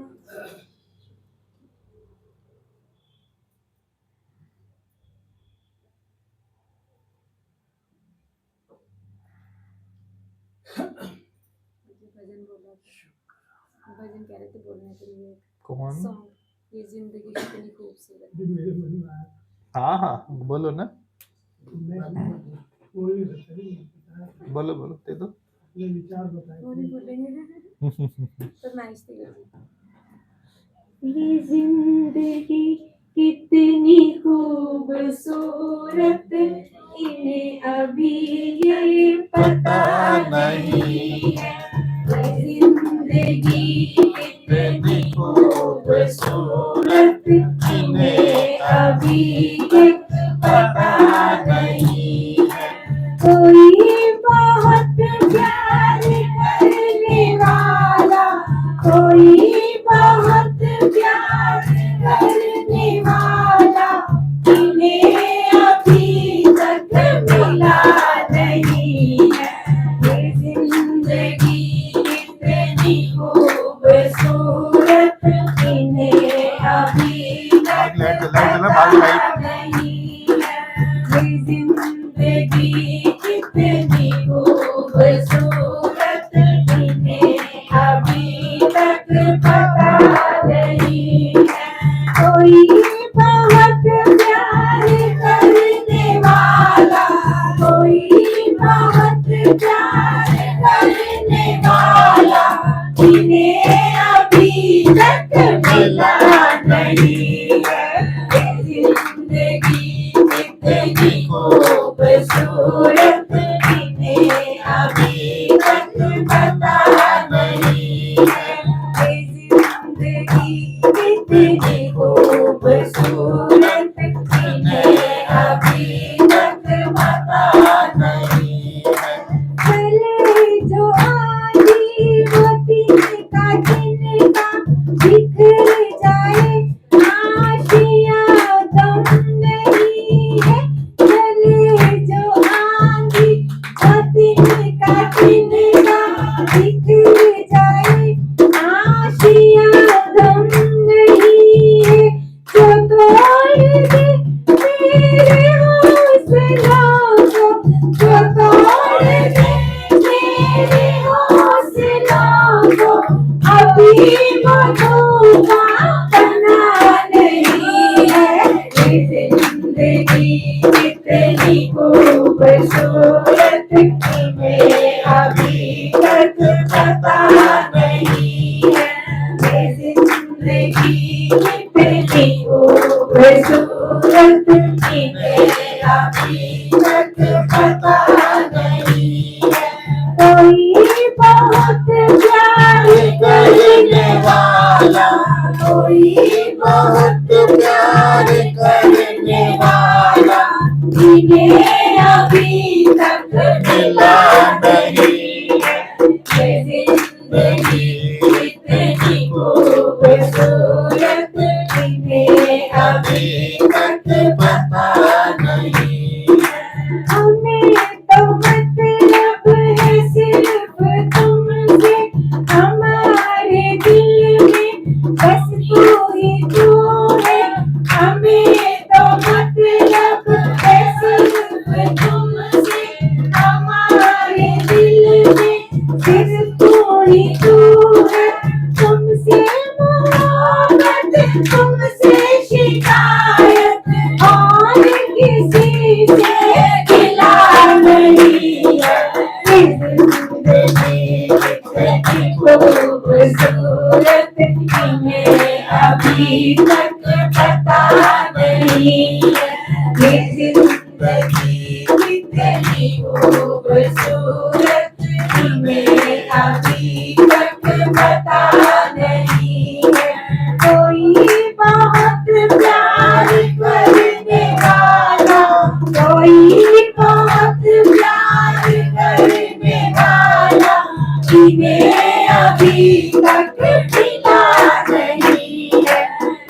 भजन बोला भजन कह रहे थे बोलने के लिए कौन? सॉन्ग, ये जिंदगी कितनी खूबसूरत जो मेरे मन में आया। हाँ हाँ, बोलो ना, मैं बोल नहीं सकता, नहीं बताया। बोलो बोलो, दे दो। अपने विचार बताए। वो नहीं बोलेंगे फरमाइश थी ये जिंदगी कितनी खूबसूरत, इन्हें अभी ये पता नहीं है। ये जिंदगी कितनी खूबसूरत, इन्हें अभी ये पता नहीं है। कोई बहुत प्यार करने वाला, कोई बहुत प्यार करने वाला, इन्हें अभी तक मिला नहीं है। ये जिंदगी जो आंधी होती का जिनका बिखर जाए आशियाँ दम नहीं है चले जो आंधी होती का जिनका बिखर जाए आशियाँ दम नहीं है जो तोड़ दे मेरे हौसलों को जो तोड़ दे मेरे हौसलों को अभी मधुआ बना नहीं है ये जिंदगी कितनी खूबसूरत तुम्हें अभी तक पता नहीं है ये जिंदगी कितनी खूबसूरत तुम्हें अभी तक पता नहीं है कोई बहुत प्यार करने वाला कोई बहुत प्यार करने वाला जिन्हें अभी तक मिला नहीं है ये जिंदगी कितनी खूबसूरत जिन्हें अभी तक पता नहीं है हमें तो मतलब है सिर्फ तुमसे हमारे दिल में बस तू ही तू है हमें तो मतलब है सिर्फ तुमसे हमारे दिल में सिर्फ तू ही तू है तुमसे मोहब्बत तुमसे शिकायत और किसी से गिला नहीं है जिंदगी कितनी खूबसूरत तुम्हें अभी तक पता नहीं है ये जिंदगी कितनी खूबसूरत तुम्हें अभी तक पता नहीं है कोई बहुत प्यार करने वाला कोई बहुत प्यार करने वाला जिन्हें अभी तक मिला नहीं है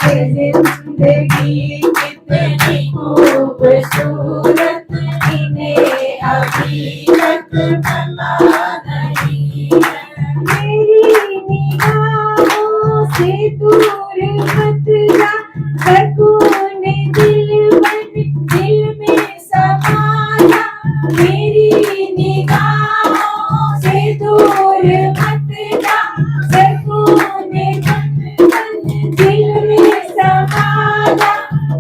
ये जिंदगी कितनी खूबसूरत जिन्हें अभी तक मिला नहीं है मेरी निगाहों से दूर मत जा सकून दिल में समा जा मेरी निगाहों से दूर मत जा सकून दिल में समा जा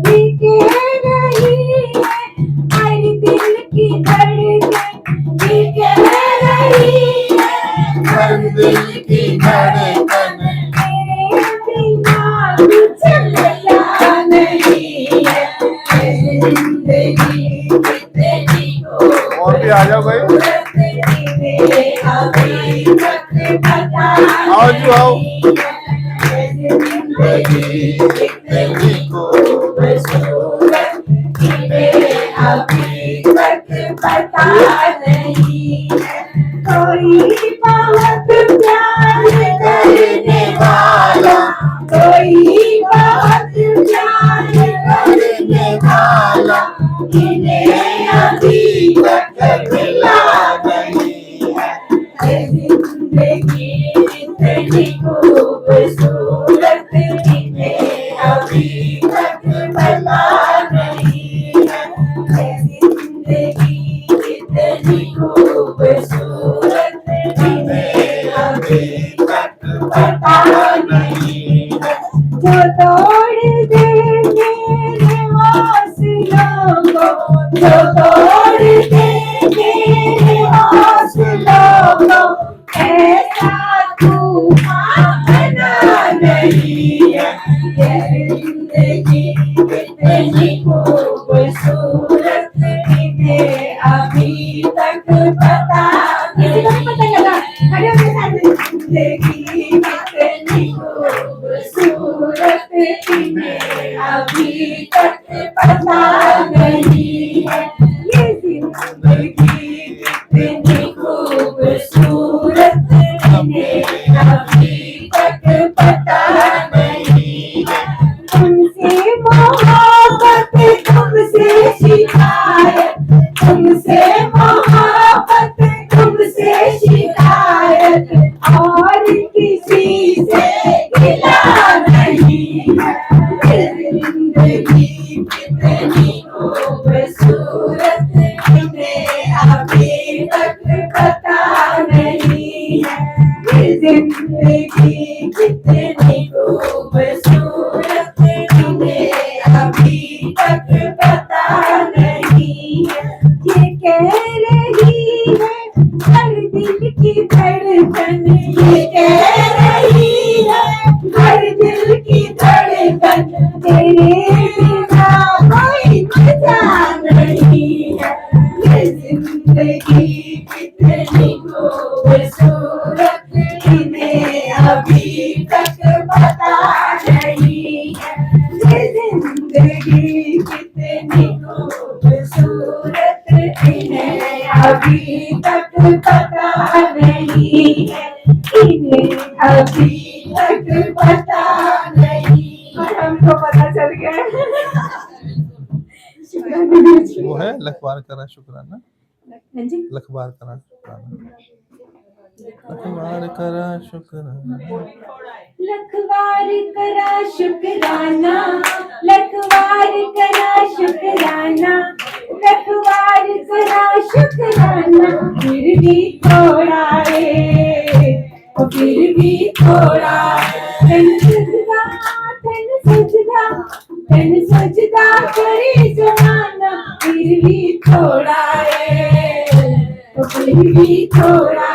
ये कह रही है हर दिल की धड़कन ये कह रही है हर दिल की धड़कन मेरे बिना चलता नहीं है जिंदगी कितनी और भी आ जाओ भाई अभी तक पता आओ जी आओ जिंदगी कितनी खूबसूरत जिन्हें अभी तक पता नहीं है कोई बहुत प्यार करने वाला कोई बहुत प्यार करने वाला जिन्हें अभी तक मिला नहीं है ये जिंदगी कितनी खूबसूरत जिन्हें अभी तक पता नहीं है ये जिंदगी कितनी खूबसूरत जिन्हें अभी तक पता नहीं है जो तोड़ दे मेरे हौसलों को जो तोड़ दे मेरे हौसलों को ऐसा तूफान बना नहीं है ये जिंदगी कितनी खूबसूरत जिन्हें अभी तक पता नहीं लगा जिंदगी कितनी खूबसूरत जिन्हें अभी तक पता नहीं है ये जिंदगी कितनी खूबसूरत इन्हें अभी तक पता नहीं है। तुमसे मोहब्बत तुमसे शिकायत, तुमसे मोहब्बत तुमसे शिकायत, और किसी से गिला नहीं है। जिंदगी कितनी खूबसूरत इन्हें अभी तक पता नहीं है। जिंदगी कितनी खूबसूरत इन्हें अभी तक पता नहीं है। ये कह रही है हर दिल की धड़कन, ये कह रही है हर दिल की धड़कन, तेरे बिना कोई मजा नहीं है। ये जिंदगी कितनी खूबसूरत इन्हें अभी तक पता नहीं है। ये जिंदगी कितनी खूबसूरत इन्हें अभी तक पता नहीं है। इन्हें अभी तक पता नहीं, और हमको पता चल गया। वो है लखवार करा शुक्राना, हाँ जी, लखवार करा शुक्राना, लखवार करा शुक्राना, लखवार करा शुक्राना, लखवार करा शुक्राना, लखवार करा शुक्राना, फिर भी थोड़ा है, फिर भी थोड़ा तन सजदा, तन सजदा, तन सजदा करे जमाना, फिर भी थोड़ा है, फिर भी थोड़ा।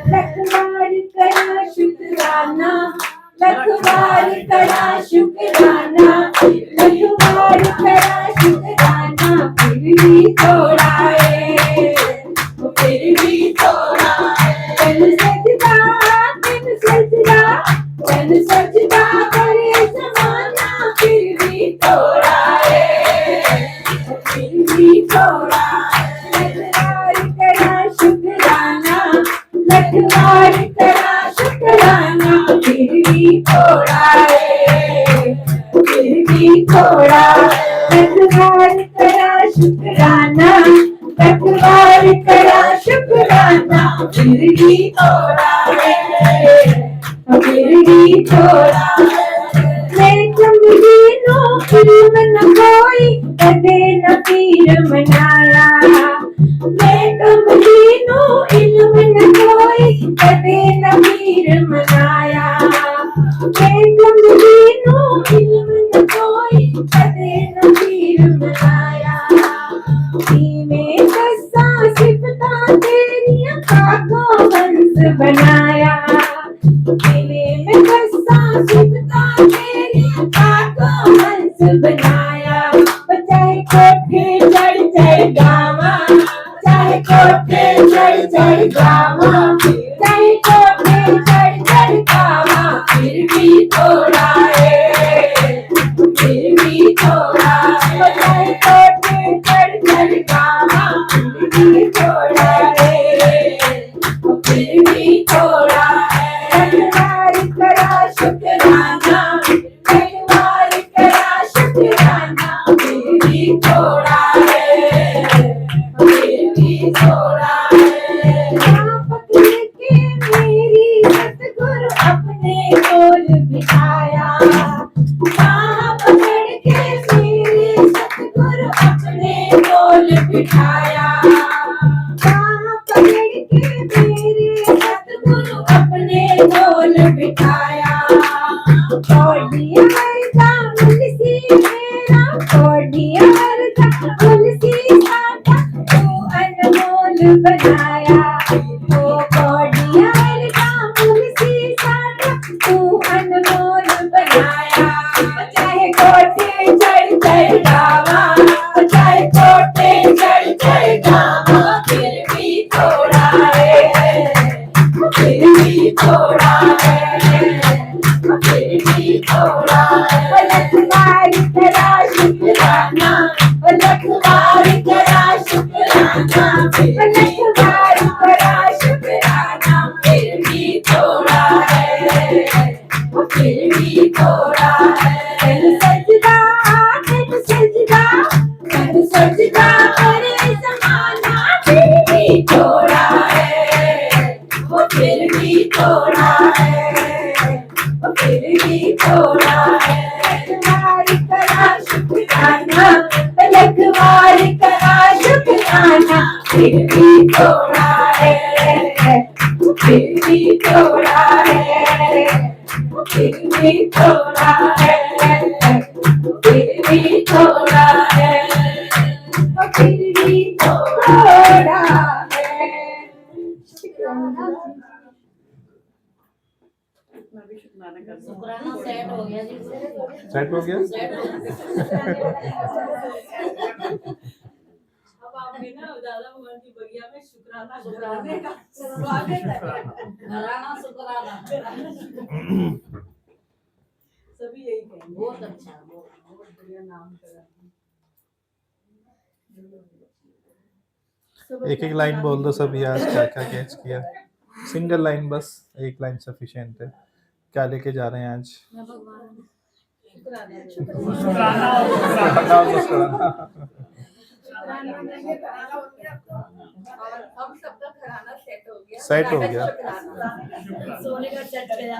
लखवार करा शुक्राना, लखवार करा शुक्राना, लखवार करा शुक्राना, फिर भी थोड़ा है, फिर भी थोड़ा। तन सजदा, तन सजदा, तन सजदा करे जमाना, फिर भी थोड़ा है, फिर भी थोड़ा। लखवार करा शुक्राना, लखवार करा शुक्राना, फिर भी थोड़ा है, फिर भी थोड़ा। लखवार करा शुक्राना, लखवार करा शुक्राना, फिर भी थोड़ा है, फिर भी थोड़ा। मैं कमदीनों फिल्म न कोई कदे न पीर मनाया, मैं कमदीनों इल्म न कोई कदे न पीर मनाया, मैं कमदीनों इल्म न कोई कदे न पीर मनाया। में कस्सा सिफता तेरियां खाको हंस बनाया, में कस्सा सिफता तेरियां खाको हंस बनाया। चाहे कोठे चढ़ चढ़ गावा, चाहे कोठे चढ़ चढ़ गावा, चाहे कोठे चढ़ चढ़ गावा, फिर भी थोड़ा है, फिर भी थोड़ा। चाहे कोठे चढ़ चढ़ गावा, फिर भी थोड़ा है, फिर भी थोड़ा। लखवार करा शुक्राना, लखवार करा शुक्राना, फिर भी थोड़ा है, फिर भी थोड़ा। पकड़ के मेरी सतगुरु अपने कोल बिठाया, पकड़ के मेरी सतगुरु अपने कोल बिठाया, पकड़ के मेरे सतगुरु अपने कोल बिठाया। कोडिया का मुंशी मेरा, कोडिया का मुंशी साटा, तू अनमोल बनाया। ओ कोडिया का मुंशी साटा, तू अनमोल बनाया। चाहे कोठे चढ़ चढ़ गावा, चाहे कोठे चढ़ चढ़ गावा, फिर भी थोड़ा है, फिर भी थोड़ा है, फिर भी थोड़ा। लखवार करा शुक्राना, लखवार करा शुक्राना, लखवार करा शुक्राना, फिर भी थोड़ा। फिर भी थोड़ा है, फिर भी थोड़ा है। बार करा शुक्राना, पलक बार करा शुक्राना, फिर भी थोड़ा है, फिर भी थोड़ा है, फिर भी थोड़ा है, फिर भी थोड़ा है, फिर भी थोड़ा है। शुक्राना। मैं भी शुक्राना कर दूं। शुक्राना सेट हो गया जी। सेट हो गया। सेट हो गया। अब आपने ना दादा भगवान की बगिया में शुक्राना शुक्राने का स्वागत है। घराना शुक्राना। सभी यही कहेंगे। बहुत अच्छा, बहुत बढ़िया नाम करा। एक एक लाइन बोल दो सभी, आज क्या क्या कैच किया। सिंगल लाइन, बस एक लाइन सफिशिएंट है। क्या लेके जा रहे हैं आज? मैं भगवान शुक्राना और हम सबका घराना सेट हो गया। सेट हो गया। सोने का सेट गया,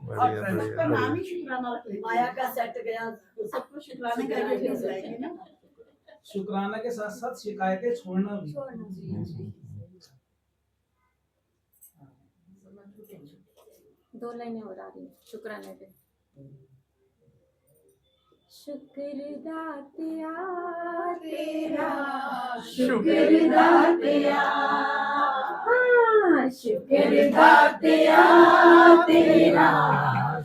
बढ़िया बढ़िया उसका नाम बढ़िया। ही शुक्राना रख लिया। माया का सेट गया। सब कुछ शुक्राने का ही भेज जाएंगे ना। शुक्राना के साथ साथ शिकायतें छोड़ना भी। दो लाइनें और आ रही शुक्राने पे। शुक्र दातिया तेरा, शुक्र दातिया, हाँ, शुक्र दातिया तेरा,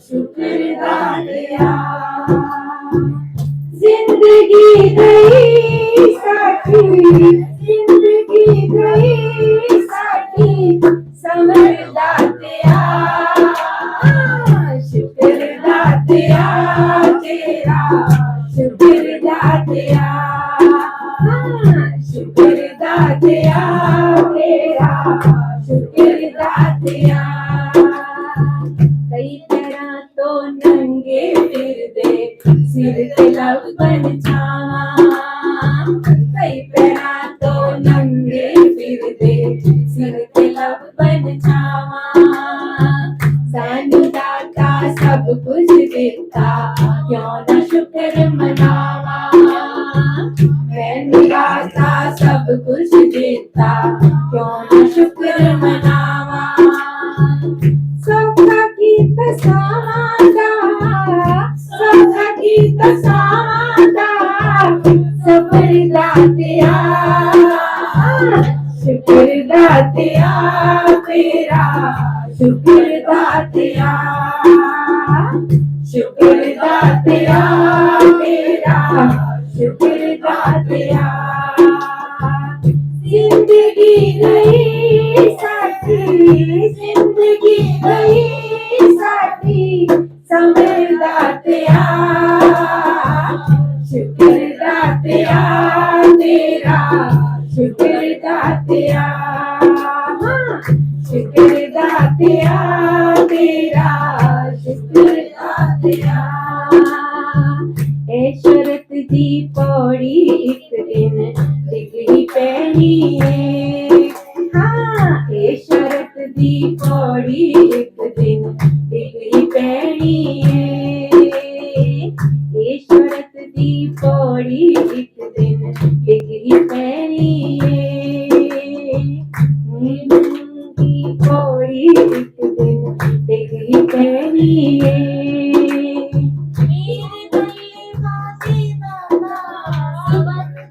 शुक्र दातिया। जिंदगी गई साथी, जिंदगी गई साथी, समर दातिया, शुक्र दातिया तेरा, शुक्र दातिया, शुक्र दातिया तेरा, शुक्र दातिया। कई तरह तो नंगे फिरदे, सिर ते लबन छावा, कई तरह तो नंगे फिरदे, सिर ते लबन छावा। सानू दाता सब कुछ देता, क्यों ना शुक्र मनावा। मैनू दाता सब कुछ देता, क्यों ना शुक्र मनावा। सौखा की तसादा, सौखा की तसादा, सबर दातिया, शुक्र दातिया तेरा, शुक्र दातिया, शुक्र दातिया तेरा, शुक्र दातिया। जिंदगी गई साथी, जिंदगी गई साथी, समर दातिया, शुक्र दातिया तेरा, शुक्र दातिया, शुक्र दातिया तेरा, शुक्र दातिया। ए शरत दी पौड़ी एक दिन डिगरी पैनी है, हाँ, ए शरत दी पौड़ी एक दिन डिगरी पैनी है। ए शरत दी पौड़ी एक दिन डिगरी पैनी है, की पौड़ी एक दिन डिगरी पैनी है।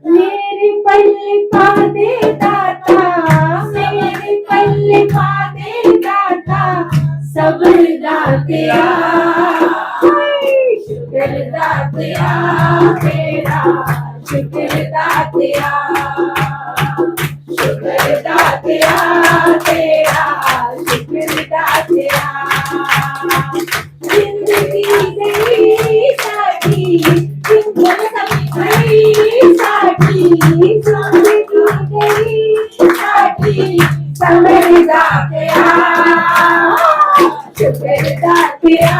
मेरे पल्ले पा दे दाता, मेरे पल्ले पा दे दाता, सबर दातिया, शुक्र दातिया तेरा, शुक्र दातिया, शुक्र दातिया तेरा, शुक्र दातिया। जिंदगी गई साथी, जिंदगी गई साथी, जिंदगी गई साथी, समर दातिया, शुक्र दातिया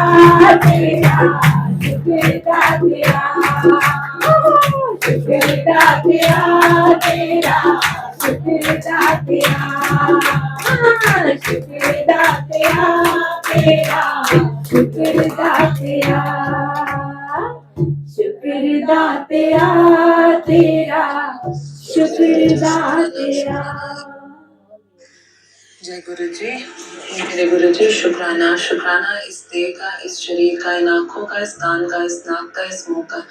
तेरा, शुक्र दातिया, शुक्र दातिया तेरा, शुक्र दातिया, शुक्र दातया तेरा, शुक्र दातया, शुक्र दातया तेरा, शुक्र दातया। जय गुरु जी। मेरे गुरु जी, शुक्राना शुक्राना इस देह का, इस शरीर का, इन आँखों का, इस कान का, इस नाक का, इस मुंह का,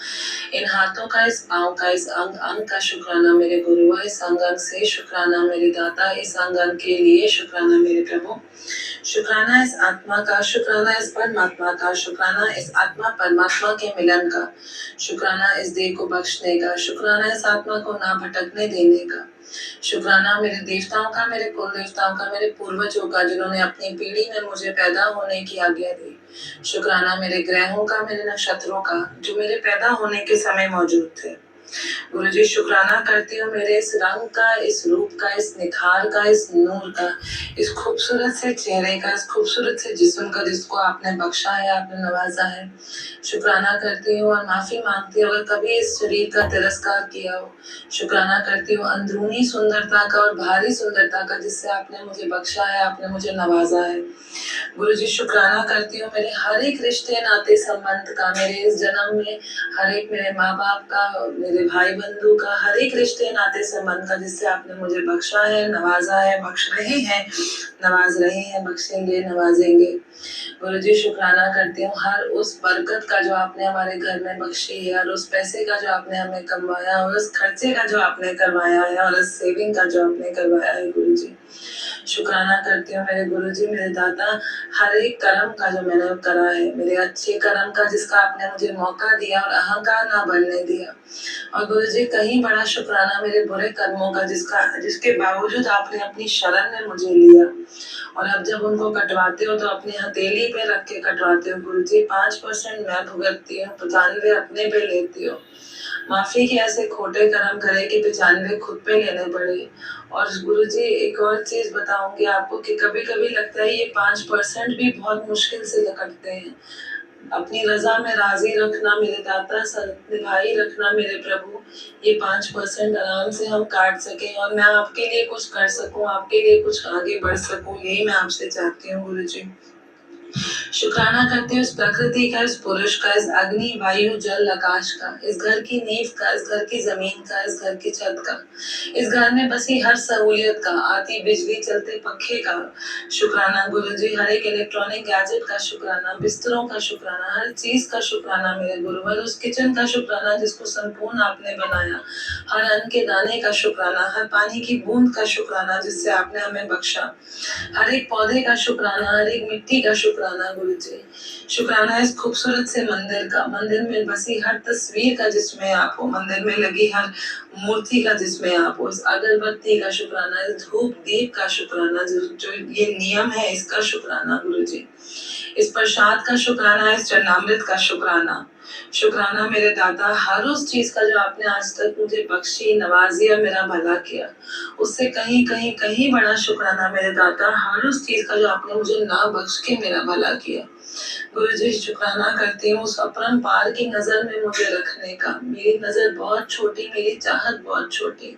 इन हाथों का, इस पाँव का, इस अंग अंग का शुक्राना मेरे गुरुआ, इस अंग अंग से शुक्राना मेरे दाता, इस अंग अंग के लिए शुक्राना मेरे प्रभु। शुक्राना इस आत्मा का, शुक्राना इस परमात्मा का, शुक्राना इस आत्मा परमात्मा के मिलन का, शुक्राना इस देह को बख्शने का, शुक्राना इस आत्मा को ना भटकने देने का, शुक्राना मेरे देवताओं का, मेरे कुल देवताओं का, मेरे पूर्वजों का जिन्होंने अपनी पीढ़ी में मुझे पैदा होने की आज्ञा दी। शुक्राना मेरे ग्रहों का, मेरे नक्षत्रों का जो मेरे पैदा होने के समय मौजूद थे। गुरु जी, शुक्राना करती हूँ मेरे इस रंग का, इस रूप का, इस निखार का, इस नूर का, इस खूबसूरत से चेहरे का, इस खूबसूरत से जिस्म का जिसको आपने बख्शा है, आपने नवाजा है। शुक्राना करती हूँ और माफी मांगती हूँ अगर कभी इस शरीर का तिरस्कार किया हो। शुक्राना करती हूँ अंदरूनी सुंदरता का और बाहरी सुंदरता का जिससे आपने मुझे बख्शा है, आपने मुझे नवाजा है। गुरु जी, शुक्राना करती हूँ मेरे हर एक रिश्ते नाते संबंध का, मेरे इस जन्म में हर एक मेरे माँ बाप का, मेरे भाई बंधु का, हर एक रिश्ते नाते संबंध का जिससे आपने मुझे बख्शा है, नवाजा है, बख्श रहे हैं, नवाज रहे हैं, बख्शेंगे, नवाजेंगे। गुरु जी, शुक्राना करती हूँ हर उस बरकत का जो आपने हमारे घर में बख्शी है, और उस पैसे का जो आपने हमें कमाया, और उस खर्चे का जो आपने करवाया है, और उस सेविंग का जो आपने करवाया है। गुरु जी, शुक्राना करती हूँ मेरे गुरु जी, मेरे दाता, हर एक कर्म का जो मैंने करा है, मेरे अच्छे कर्म का जिसका आपने मुझे मौका दिया और अहंकार ना बढ़ने दिया। और गुरु जी, कहीं बड़ा शुक्राना मेरे बुरे कर्मों का जिसके बावजूद आपने अपनी शरण में मुझे लिया, और अब जब उनको कटवाते हो तो अपनी हथेली पे रख के कटवाते हो। गुरु जी, 5% मैं भुगतती हूँ, 95 अपने पे लेती हो। माफी के ऐसे खोटे कर्म करे कि 95 खुद पे लेने पड़े। और गुरु जी, एक और चीज बताऊंगी आपको कि कभी कभी लगता है ये 5% भी बहुत मुश्किल से कटते हैं। अपनी रजा में राजी रखना मेरे दाता, निभाई रखना मेरे प्रभु, ये 5% आराम से हम काट सकें और मैं आपके लिए कुछ कर सकूं, आपके लिए कुछ आगे बढ़ सकूं, यही मैं आपसे चाहती हूँ। गुरु जी, शुक्राना करती हूँ इस प्रकृति का, इस पुरुष का, इस अग्नि वायु जल आकाश का, इस घर की नींव का, इस घर की जमीन का, इस घर की छत का, इस घर में बसी हर सहूलियत का, आती बिजली चलते पंखे का शुक्राना। गुरु जी, हर एक इलेक्ट्रॉनिक गैजेट का शुक्राना, बिस्तरों का शुक्राना, हर चीज का शुक्राना मेरे गुरुवर, उस किचन का शुक्राना जिसको संपूर्ण आपने बनाया, हर अन्न के दाने का शुक्राना, हर पानी की बूंद का शुक्राना जिससे आपने हमें बख्शा, हर एक पौधे का शुक्राना, हर एक मिट्टी का शुक्राना। गुरु जी, शुक्राना इस खूबसूरत से मंदिर का, मंदिर में बसी हर तस्वीर का जिसमें आप हो, मंदिर में लगी हर मूर्ति का जिसमें आप हो, इस अगरबत्ती का शुक्राना, इस धूप दीप का शुक्राना, जो ये नियम है इसका शुक्राना। गुरु जी, इस प्रसाद का शुक्राना, इस चरणामृत का शुक्राना। शुक्राना मेरे दाता, हर उस चीज का जो आपने आज तक मुझे बख्शी, नवाजी और मेरा भला किया, उससे कहीं कहीं कहीं बड़ा शुक्राना मेरे दाता, हर उस चीज का जो आपने मुझे ना बख्श के मेरा भला किया। गुरु जी, शुक्राना करती हूँ उस अपरंपार की नजर में मुझे रखने का। मेरी नजर बहुत छोटी, मेरी चाहत बहुत छोटी,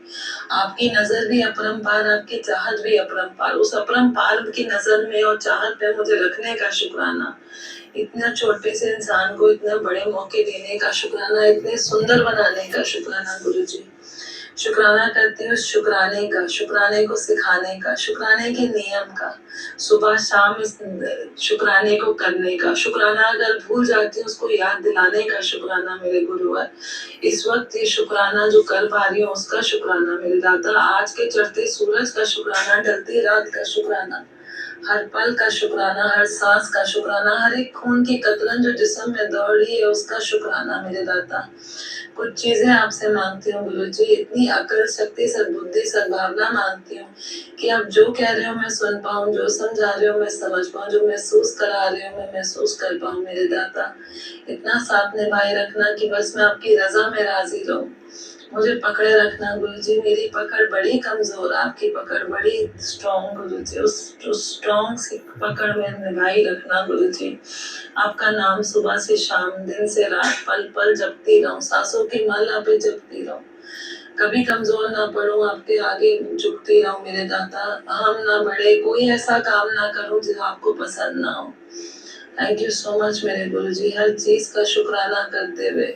आपकी नजर भी अपरंपार, आपकी चाहत भी अपरंपार, उस अपरंपार की नजर में और चाहत में मुझे रखने का शुक्राना। इतना छोटे से इंसान को इतने बड़े मौके देने का शुक्राना, इतने सुंदर बनाने का शुक्राना। गुरु जी, शुक्राना करती हूँ शुक्राने का, शुक्राने को सिखाने का, शुक्राने के नियम का, सुबह शाम इस शुक्राने को करने का, शुक्राना अगर भूल जाती हूँ उसको याद दिलाने का शुक्राना मेरे गुरुवर। इस वक्त ये शुक्राना जो कर पा रही हूँ उसका शुक्राना मेरे दाता, आज के चढ़ते सूरज का शुक्राना, ढलती रात का शुक्राना, हर पल का शुक्राना, हर सांस का शुक्राना, हर एक खून की कतरन जो जिस्म में दौड़ रही है उसका शुक्राना मेरे दाता। कुछ चीजें आपसे मांगती हूँ गुरु जी, इतनी अकल, शक्ति, सद्बुद्धि, सद्भावना मांगती हूँ कि आप जो कह रहे हो मैं सुन पाऊँ, जो समझा रहे हो मैं समझ पाऊँ, जो महसूस करा रहे हो मैं महसूस कर पाऊँ मेरे दाता। इतना साथ निभाए रखना कि बस मैं आपकी रजा में राजी रहूँ। मुझे पकड़े रखना गुरु जी, मेरी पकड़ बड़ी कमजोर, आपकी पकड़ बड़ी स्ट्रॉन्ग गुरु जी, उस स्ट्रॉन्ग सी पकड़ में निभाई रखना गुरु जी। आपका नाम सुबह से शाम, दिन से रात, पल पल जपती रहूं, सांसों की माला पे जपती रहूं। कभी कमजोर ना पड़ूं, आपके आगे झुकती रहूं मेरे दाता। हम ना बढ़े, कोई ऐसा काम ना करूं जो आपको पसंद ना हो। थैंक यू सो मच मेरे गुरुजी। हर चीज का शुक्राना करते हुए,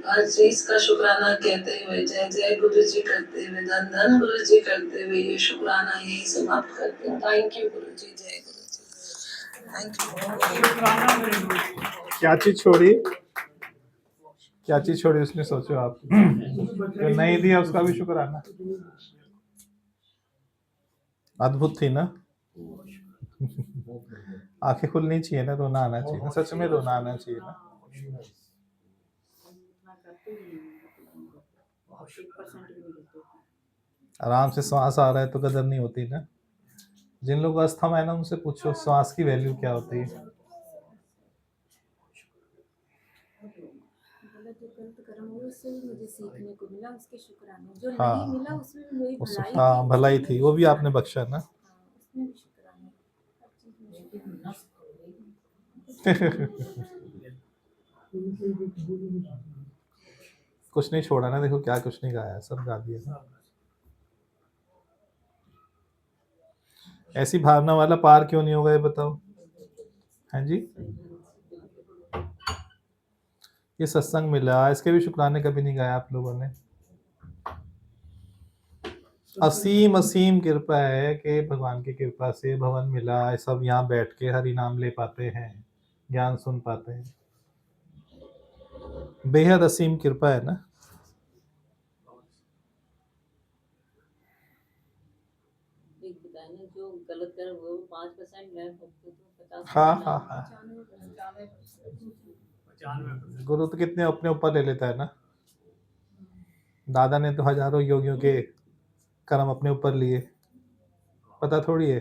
हर चीज का शुक्राना कहते हुए, जय जय गुरुजी करते हुए, धन धन गुरुजी करते हुए, ये शुक्राना यही समाप्त करते हैं। थैंक यू गुरुजी, जय गुरुजी, थैंक यू। शुक्राना मेरे गुरु जी। क्या चीज छोड़ी? क्या चीज छोड़ी उसने, सोचो आप। जो नहीं दिया उसका भी शुक्राना। अद्भुत थी ना। आंखें खुलनी चाहिए ना, रोना आना चाहिए ना, सच में रोना आना चाहिए ना। इतना करते ही नहीं मतलब 1% भी नहीं करते। आराम से श्वास आ रहा है तो कदर नहीं होती ना। जिन लोगों को अस्थमा है ना, उनसे पूछो श्वास की वैल्यू क्या होती है। मतलब जो गलत कर्म हुए उससे भी मुझे सीखने को मिला, उसके शुक्राने। जो हाँ। नहीं मिला उसमें भी मेरी उस भलाई हाँ थी, भलाई उसमें थी, भी वो भी शुक्राने। आपने बख्शा ना। हाँ, उसमें भी शुक्राने। हर चीज में शुक्राने। कुछ नहीं छोड़ा ना, देखो क्या कुछ नहीं गाया, सब गा दिया ना। ऐसी भावना वाला पार क्यों नहीं होगा, ये बताओ। हैं जी, ये सत्संग मिला, इसके भी शुक्राने कभी नहीं गाया आप लोगों ने। असीम असीम कृपा है कि भगवान की कृपा से भवन मिला, सब यहाँ बैठ के हरि नाम ले पाते हैं, ज्ञान सुन पाते हैं। बेहद असीम कृपा है ना। एक बताए ना, जो गलत कर्म हुए वो 5% मैं भुगतूं तो 50% हाँ आप। हाँ हाँ। 95%। गुरु तो कितने अपने ऊपर ले लेता है ना। दादा ने तो हजारों योगियों के कर्म अपने ऊपर लिए, पता थोड़ी है।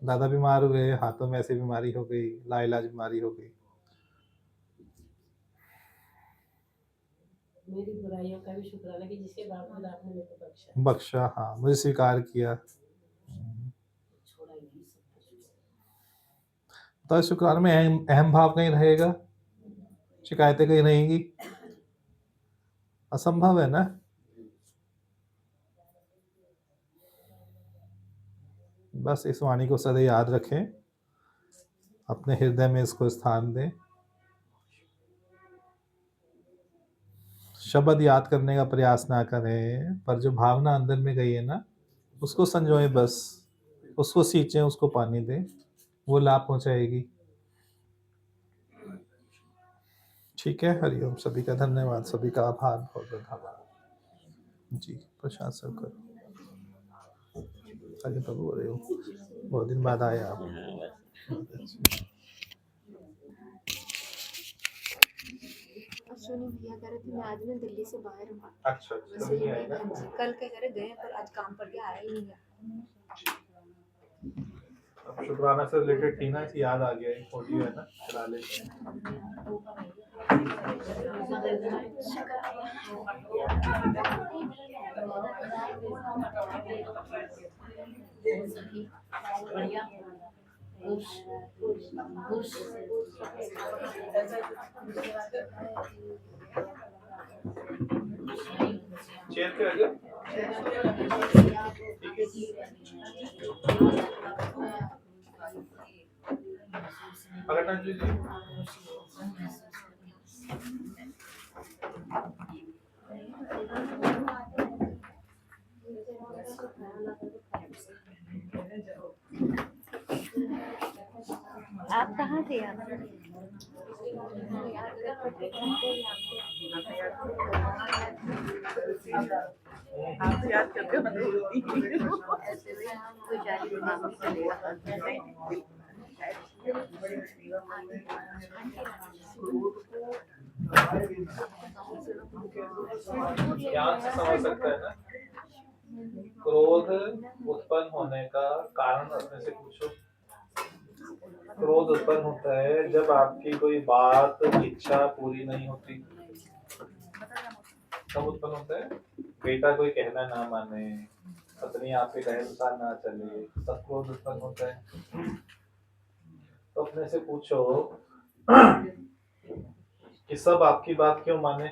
दादा बीमार हुए, हाथों में ऐसी बीमारी हो गई, लाइलाज बीमारी हो गई। मेरी बुराइयों का भी शुक्राना कि जिसके बावजूद आपने मेरे को बख्शा, बख्शा, हाँ, मुझे स्वीकार किया। छोड़ा ही नहीं सब कुछ। तो शुक्राने में अहम भाव कहीं रहेगा, शिकायतें कहीं रहेंगी, असंभव है ना। बस इस वाणी को सदा याद रखें, अपने हृदय में इसको स्थान दें। शब्द याद करने का प्रयास ना करें, पर जो भावना अंदर में गई है ना, उसको संजोएं, बस उसको सींचें, उसको पानी दें, वो लाभ पहुंचाएगी। ठीक है, हरिओम। सभी का धन्यवाद, सभी का आभार, बहुत बहुत धन्यवाद जी। प्रशांत सर करो। आगे प्रभु हो रहे हो, बहुत दिन बाद आए आप। अश्विनी भैया कह रहे थे मैं आज मैं दिल्ली से बाहर हूँ। अच्छा, वैसे ही कल के घर गए पर आज काम पर गया, आया ही नहीं गया। अब शुक्राना से रिलेटेड थी ना, इसी याद आ गया, एक ऑडियो है ना, चला लेते हैं। चेयर पे आ जाओ। ठीक है, अगर जी आप कहाँ थे यार? आप याद करते हो ना, ऐसे में कोई जारी दिमाग में चलेगा। ध्यान से समझ सकता है ना। क्रोध उत्पन्न होने का कारण अपने से पूछो। क्रोध उत्पन्न होता है जब आपकी कोई बात, इच्छा पूरी नहीं होती, तब उत्पन्न होता है। बेटा कोई कहना ना माने, पत्नी आपके कहे अनुसार ना चले, तब क्रोध उत्पन्न होता है। तो अपने से पूछो कि सब आपकी बात क्यों माने,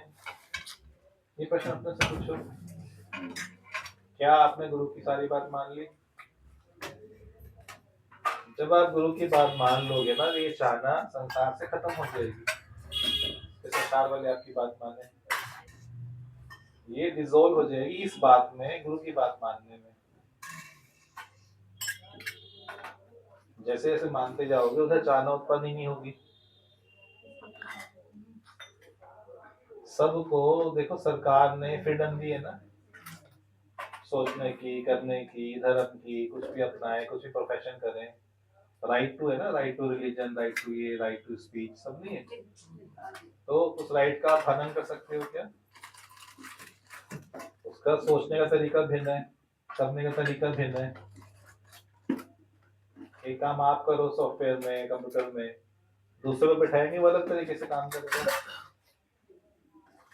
ये प्रश्न अपने से पूछो। क्या आपने गुरु की सारी बात मान ली? जब आप गुरु की बात मान लोगे ना, ये चाहना संसार से खत्म हो जाएगी कि संसार वाले आपकी बात माने। ये डिसॉल्व हो जाएगी इस बात में, गुरु की बात मानने में। जैसे जैसे मानते जाओगे उधर चाहना उत्पन्न ही नहीं होगी। सबको देखो, सरकार ने फ्रीडम दी है ना, सोचने की, करने की, धर्म की, कुछ भी अपनाए, कुछ भी प्रोफेशन करें। राइट टू है ना, right to religion, right to ये, राइट टू स्पीच, सब नहीं है। तो उस राइट का आप हनन कर सकते हो क्या? उसका सोचने का तरीका भिन्न है, करने का तरीका भिन्न है। एक काम आप करो सॉफ्टवेयर में, कंप्यूटर में, दूसरे को बिठाएंगे वो अलग तरीके से काम करेगा।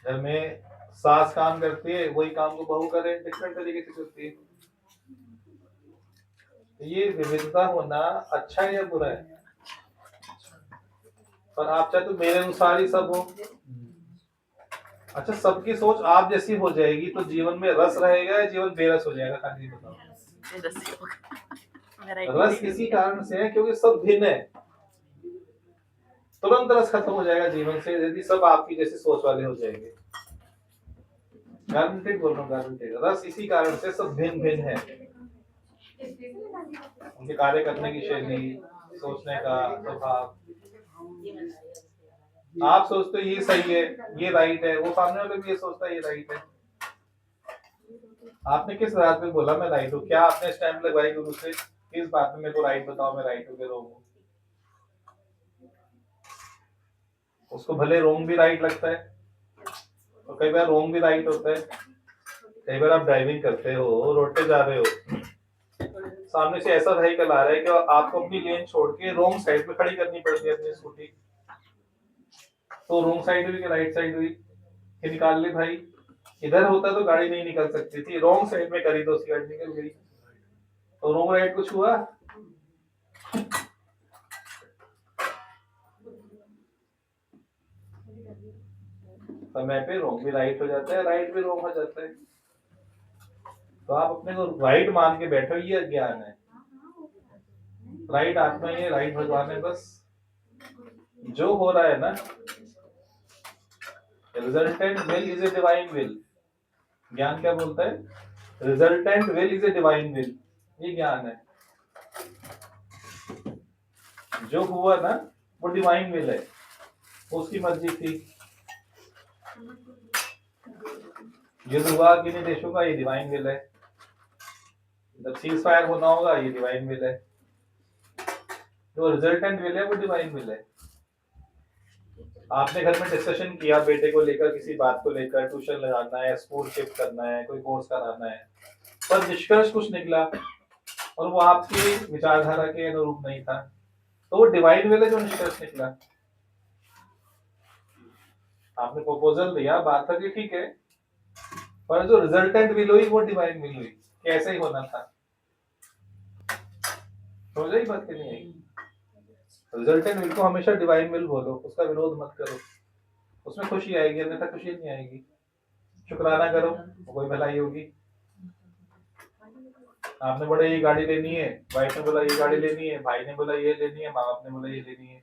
घर में सास काम करती है, वही काम को बहू करे डिफरेंट तरीके से करती है। तो ये विविधता होना अच्छा है या बुरा है? पर आप चाहे तो मेरे अनुसार ही सब हो। अच्छा, सबकी सोच आप जैसी हो जाएगी तो जीवन में रस रहेगा या जीवन बेरस हो जाएगा? खाली बताओ। रस इसी कारण से है क्योंकि सब भिन्न है। तुरंत रस खत्म हो जाएगा जीवन से यदि सब आपकी जैसी सोच वाले हो जाएंगे। गारंटेड बोल रहा हूँ, गारंटेड। रस इसी कारण से सब भिन्न भिन्न है, उनके कार्य करने की शैली, सोचने का स्वभाव। आप सोचते हो ये सही है, ये राइट है, वो सामने वाले भी ये सोचता है ये राइट है। आपने किस बात पे बोला मैं राइट हूँ? क्या आपने स्टैंप लगवाई गुरु से? किस बात में मेरे को राइट बताओ, मैं राइट हूँ कि रॉन्ग हूँ? उसको भले रॉन्ग भी राइट लगता है और कई बार रॉन्ग भी राइट होता है। कई बार आप ड्राइविंग करते हो, रोड पे जा रहे हो, सामने से ऐसा व्हीकल आ रहा है कि आपको अपनी लेन छोड़ के रॉन्ग साइड पे खड़ी करनी पड़ती है अपनी स्कूटी। तो रॉन्ग साइड हुई कि राइट साइड हुई कि निकाल ले भाई। इधर होता तो गाड़ी नहीं निकल सकती थी, रॉन्ग साइड में करी तो उसकी गाड़ी निकल गई। तो रॉन्ग राइट कुछ हुआ? समय पे रॉन्ग भी राइट हो जाता है, राइट भी रॉन्ग हो जाता है। तो आप अपने को राइट मान के बैठो, ये अज्ञान है। राइट आत्मा ही है, राइट भगवान है। बस जो हो रहा है ना, resultant will is a divine will. ज्ञान क्या बोलता है? Resultant will is a divine will. ये ज्ञान है। जो हुआ ना वो डिवाइन विल है, उसकी मर्जी थी। युद्ध हुआ किन्हीं देशों का, ये डिवाइन विल है। जब सीज फायर होना होगा, ये डिवाइन विल है। जो रिजल्टेंट विल है वो डिवाइन विल है। आपने घर में डिस्कशन किया बेटे को लेकर, किसी बात को लेकर, ट्यूशन लगाना है, स्कूल शिफ्ट करना है, कोई कोर्स कराना है, पर निष्कर्ष कुछ निकला और वो आपकी विचारधारा के अनुरूप नहीं था, तो वो डिवाइन विल है जो निष्कर्ष निकला। आपने प्रपोजल दिया, बात था कि ठीक है, पर जो रिजल्टेंट विल हुई वो डिवाइन विल हुई, कैसे ही होना था। समझ आई बात कि नहीं आई? रिजल्टेंट विल को हमेशा डिवाइन विल बोलो, उसका विरोध मत करो, उसमें खुशी आएगी, अन्यथा खुशी नहीं आएगी। शुक्राना करो, कोई भलाई होगी। आपने बोला ये गाड़ी लेनी है, वाइफ ने बोला ये गाड़ी लेनी है, भाई ने बोला ये लेनी है, माँ बाप ने बोला ये लेनी है।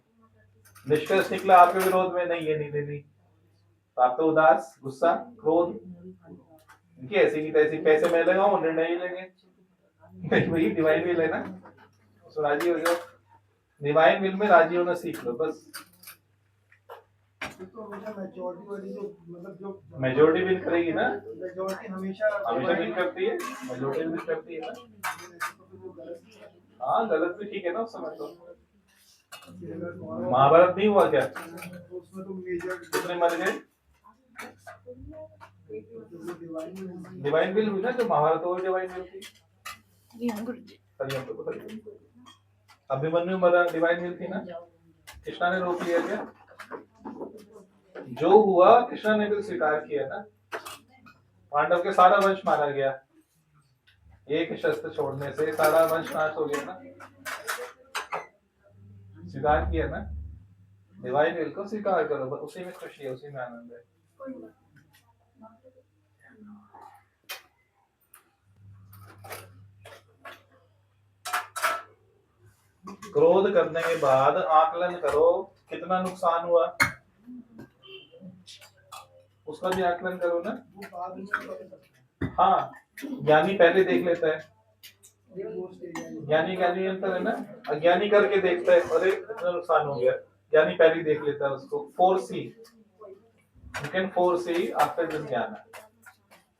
निष्कर्ष निकला आपके विरोध में, नहीं ये नहीं लेनी। तो आप तो उदास, गुस्सा, क्रोध, इनकी ऐसी की तैसी, पैसे मैं लगाऊं, निर्णय ही लेंगे। वही डिवाइन विल है ना, उसमें राजी हो जाओ। डिवाइन विल में राजी होना सीख लो बस। तो हमेशा मेजॉरिटी वाली जो मतलब जो मेजॉरिटी विन करेगी ना, मेजॉरिटी हमेशा हमेशा विन करती है, मेजॉरिटी विन करती है ना। हाँ, गलत भी ठीक है ना उस समय। तो महाभारत नहीं हुआ क्या? उसमें तो मेजर कितने मर गए? डिवाइन विल हुई ना, जो महाभारत हो डिवाइन विल थी। अभिमन्यु मरा, डिवाइन विल थी ना। कृष्णा ने रोक लिया क्या? जो हुआ कृष्णा ने भी स्वीकार किया ना। पांडव के सारा वंश मारा गया, एक शस्त्र छोड़ने से सारा वंश नाश हो गया ना। स्वीकार किया ना, डिवाइन विल को स्वीकार करो, उसी में खुशी है, उसी में आनंद है। क्रोध करने के बाद आकलन करो कितना नुकसान हुआ, उसका भी आकलन करो ना। वो बाद में पता चलता हाँ, ज्ञानी पहले देख लेता है, है। वो स्टेज है। ज्ञानी ज्ञानी अंतर है ना। अज्ञानी करके देखता है, अरे इतना नुकसान हो गया, ज्ञानी पहले देख लेता है उसको। 4C, you can 4C after this ज्ञान।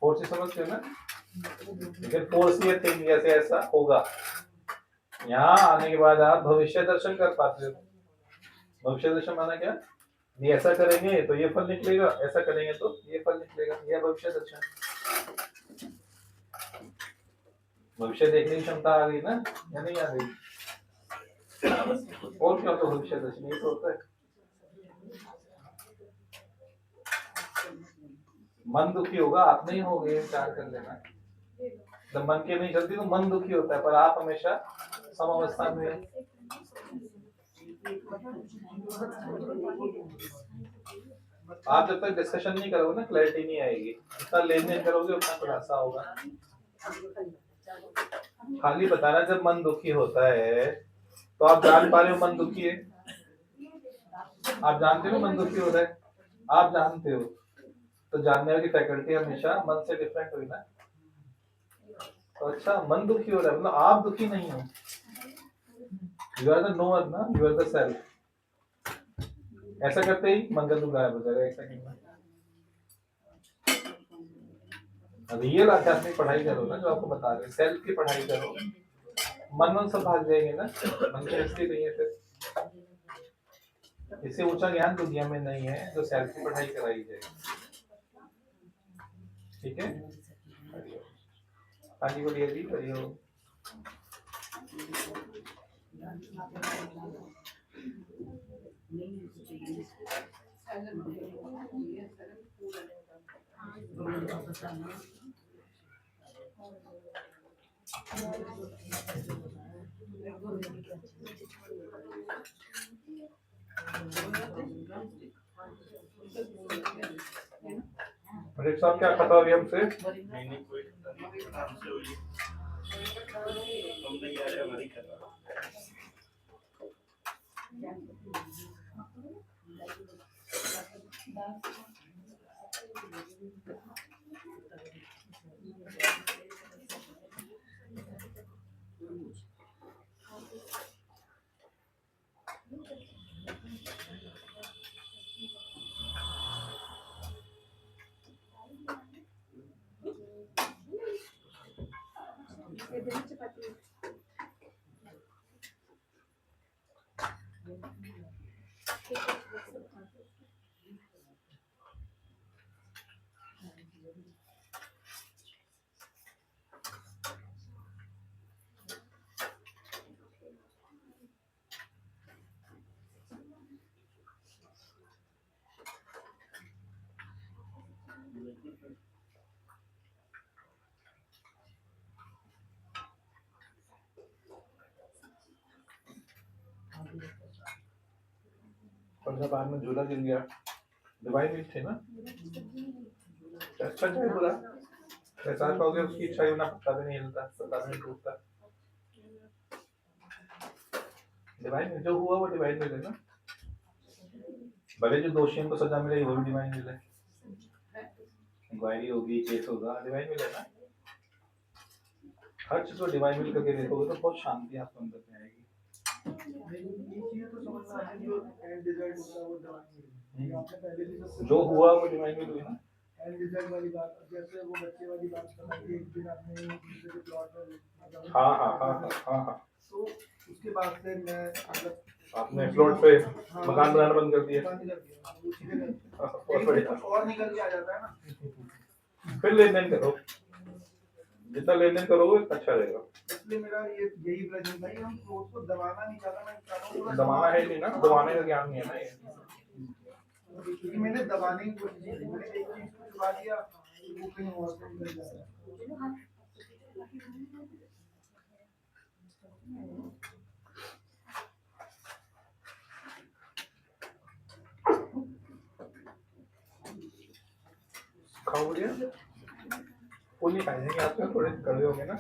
4C समझते हो ना, you can 4C a thing, जैसे ऐसा होगा। यहाँ आने के बाद आप भविष्य दर्शन कर पाते हो। भविष्य दर्शन माना क्या, ये ऐसा करेंगे तो ये फल निकलेगा, ऐसा करेंगे तो ये फल निकलेगा, यह भविष्य दर्शन। भविष्य देखने की क्षमता आ गई ना, या नहीं आ गई? और क्या, तो भविष्य दर्शन ये तो होता है। मन दुखी होगा, आप नहीं होगे, विचार कर लेना। जब मन की नहीं चलती तो मन दुखी होता है, पर आप हमेशा समावस्था में हैं। आप जब तक डिस्कशन नहीं करोगे ना, क्लैरिटी नहीं आएगी। जितना लेन देन करोगे उतना खुलासा होगा। खाली बताना जब मन दुखी होता है तो आप जान पा रहे हो मन दुखी है, आप जानते हो मन दुखी हो रहा है, आप जानते हो, तो जानने वाली फैकल्टी हमेशा मन से डिफरेंट हुई ना। तो अच्छा, मन दुखी हो रहा है मतलब आप दुखी नहीं हो। यू आर द नोअर ना, यू आर द सेल्फ। ऐसा करते ही मन का दुख गायब हो जाएगा। एक सेकंड में रियल आध्यात्मिक पढ़ाई करो ना, जो आपको बता रहे, सेल्फ की पढ़ाई करो, मन सब भाग जाएंगे ना। मन की हस्ती नहीं है फिर। इससे ऊंचा ज्ञान दुनिया में नहीं है जो सेल्फ की पढ़ाई कराई जाए। ठीक है, हाँ जी बोलिए जी, हरिओम। अरे साहब क्या खता अभी हमसे? नहीं कोई आराम से हुई, हम नहीं आ रहे, हमारी खता। बाहर में झूला गिर गया, दवाई भी थे ना, अच्छा चाहे बुरा, ऐसा पाओगे उसकी इच्छा ही ना, पता भी नहीं हिलता, पता भी नहीं टूटता। डिवाइन में जो हुआ वो डिवाइन मिले ना, भले जो दोषियों को सजा मिले वो भी डिवाइन मिले। इंक्वायरी होगी, केस होगा, डिवाइन मिले ना। हर चीज को डिवाइन मिल करके देखोगे तो बहुत शांति आपको अंदर में आएगी। ये चीज़ तो समझना है जो एंड रिजल्ट होता है वो दवाई आपने पहले भी सब जो हुआ वो डिवाइन मिल हुई ना। एंड रिजल्ट वाली बात, जैसे वो बच्चे वाली बात कर रहे एक दिन आपने दूसरे के प्लॉट में हाँ हाँ हाँ हाँ हाँ हाँ, तो उसके बाद से मैं मतलब आपने प्लॉट पे मकान बनाना बंद कर दिया, बंद कर दिया वो चीजें बहुत बढ़िया। कुछ और निकल के आ जाता है ना। फिर लेन देन करो, जितना लेन देन करोगे अच्छा रहेगा। इसलिए मेरा ये यही प्रश्न था कि हम क्रोध को दबाना नहीं चाहता, मैं चाहता हूँ दबाना है नहीं ना, दबाने का ज्ञान नहीं है ना ये। क्योंकि मैंने दबाने की कोशिश की, मैंने एक चीज को दबा दिया वो कहीं और से निकल जाता है। खाओ बढ़िया, फूल नहीं खाए जाएंगे आपके, थोड़े कड़वे होंगे ना।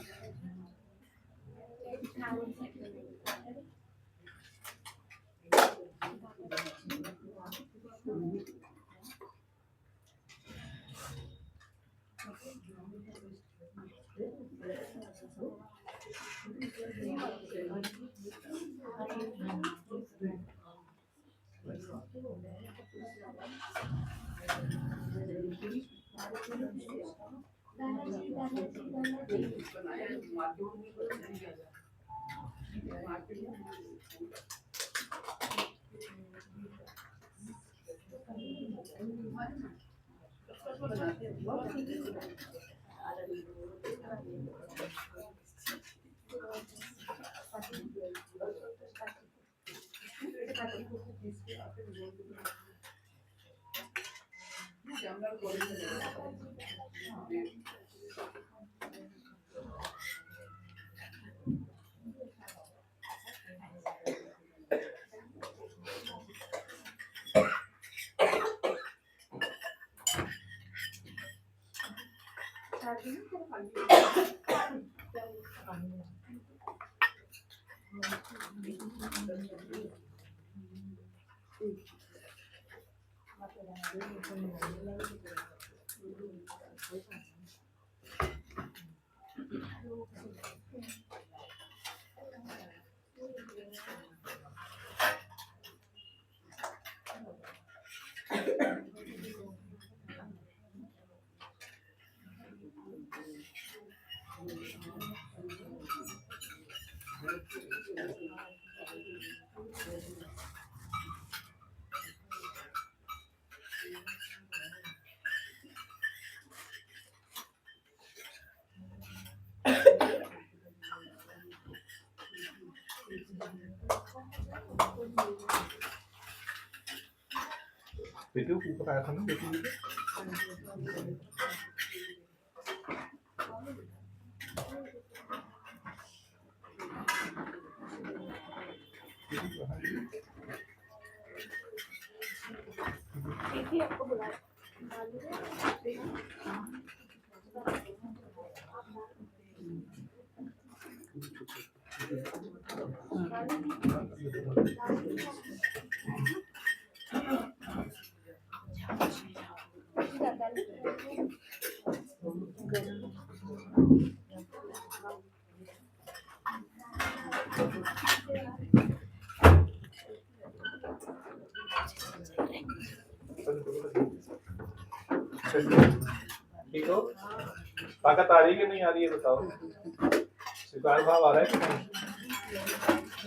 बेटी को ऊपर आया था ना बेटी देखिए आपको बुला ठीक हो? ताकत आ रही है कि नहीं आ रही है बताओ। स्वीकार भाव आ रहा है कि नहीं?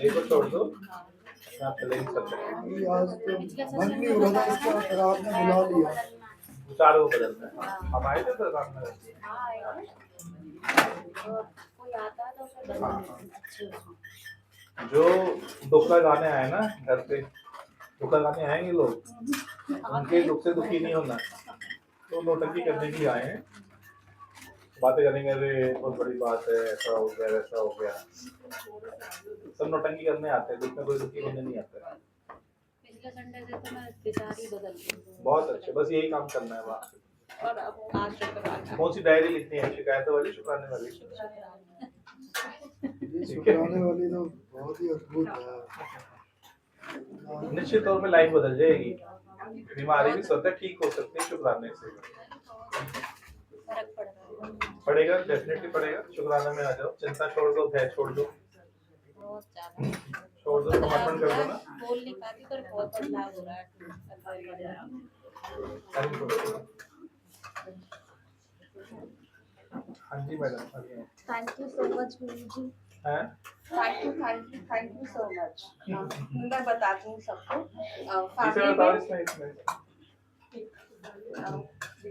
एक को छोड़ दो, आप चलेंगे सब चलेंगे। आज तो मन नहीं हो रहा था इसका, फिर आपने बुला लिया। विचारों को बदलना है। हम आए थे सर सामने। कोई आता है तो फिर हाँ। जो दुख लगाने आए ना घर पे, दुख लगाने आएंगे लोग, उनके दुख से दुखी नहीं होना। तो नोटंकी करने के लिए आए हैं, बातें करेंगे, अरे बहुत बड़ी बात है, ऐसा हो गया वैसा हो गया। सब नोटंकी करने आते हैं, दुख में कोई दुखी होने नहीं आता। पिछले संडे से तो मैं विचार ही बदल गई। बहुत अच्छे, बस यही काम करना है वहाँ। और अब आज शुक्रवार कौन सी डायरी लिखनी है, शिकायतों वाली, शुक्राने वाली? ये शुक्राने वाली तो बहुत ही अद्भुत है। निश्चित तौर पे लाइफ बदल जाएगी, बीमारी भी स्वतः ठीक हो सकती है शुक्राने से। पड़ेगा, डेफिनेटली पड़ेगा। शुक्राना में आ जाओ, चिंता छोड़ दो, भय छोड़ दो, बहुत ज्यादा छोड़ दो, समर्पण कर दो ना। बोल नहीं पाती पर बहुत बदलाव हो रहा है। हाँ जी madam. Thank you so much Guru ji. हैं? Thank you so much. मैं बताती हूँ सबको। इसे बताओ, इसमें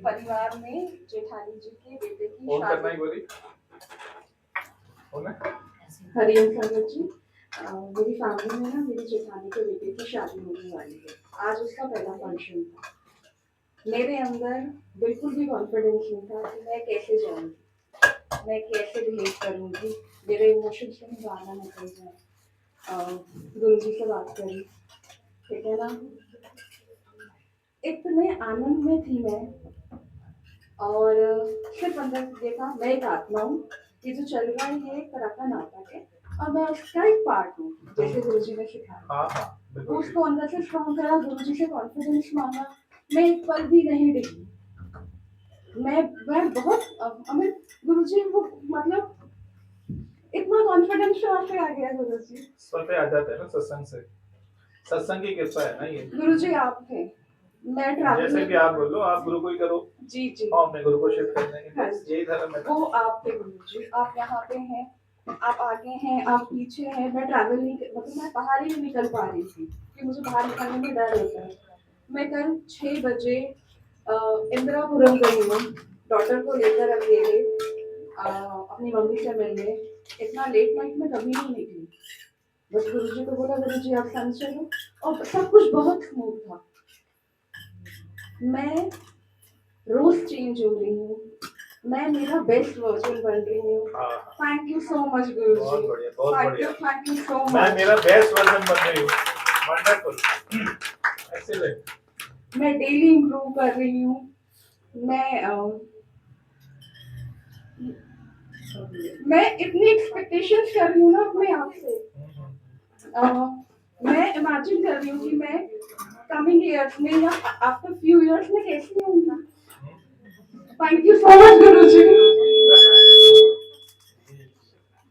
परिवार में जेठानी जी के बेटे की फोन करना ही शादी। बोली होना। हरिओम संगत जी, मेरी फैमिली में ना मेरी जेठानी के बेटे की शादी होने वाली है। आज उसका पहला फंक्शन था। मेरे अंदर बिल्कुल भी कॉन्फिडेंस नहीं था कि मैं कैसे जाऊंगी, मैं कैसे बिहेव करूंगी, मेरे इमोशंस में गाना निकल जाए। गुरु जी से बात करी, ठीक है ना। इतने आनंद में थी मैं, और सिर्फ अंदर देखा मैं एक आत्मा हूँ, ये जो चल रहा है ये एक तरह का नाटक है और मैं उसका एक पार्ट हूँ, जैसे गुरुजी ने सिखाया। हाँ हाँ बिल्कुल ठीक। उसको अंदर से स्ट्रॉन्ग करा, गुरुजी से कॉन्फिडेंस मांगा, मैं एक पल भी नहीं डिगी। मैं बहुत अमित गुरुजी वो मतलब इतना कॉन्फिडेंस से आ गया गुरुजी। स्वर पे आ जाते हैं ना सत्संग से, सत्संग की कृपा है ना ये। गुरुजी आप थे, मैं ट्रैवल जैसे कि आप बोलो, आप गुरु को ही करो। जी जी और अपने गुरु को शिफ्ट करने के हाँ लिए यही धर्म है। वो आप थे गुरुजी, आप यहाँ पे हैं, आप आगे हैं, आप पीछे हैं। मैं ट्रैवल नहीं मतलब मैं बाहर ही नहीं निकल पा रही थी कि मुझे बाहर निकलने में डर होता है। मैं कल 6 बजे इंदिरापुरम गई हूँ डॉटर को लेकर अकेले अपनी मम्मी से मिलने। इतना लेट नाइट में कभी नहीं निकली, बस गुरुजी को बोला गुरुजी आप संग चलो, और सब कुछ बहुत स्मूथ था। मैं रोज चेंज हो रही हूँ, मैं मेरा बेस्ट वर्जन बन रही हूँ। थैंक यू सो मच गुरुजी, बहुत बढ़िया, बहुत बढ़िया। थैंक यू सो मैं मच। मेरा बेस्ट वर्जन बन रही हूँ। Wonderful, excellent. मैं डेली इम्प्रूव कर रही हूँ। मैं इतनी एक्सपेक्टेशंस कर रही हूँ ना अपने आप से। मैं इमेजिन कर रही हूँ कि मैं कमिंग ईयर्स में या आफ्टर फ्यू इयर्स में कैसी होंगी। थैंक यू सो मच गुरुजी।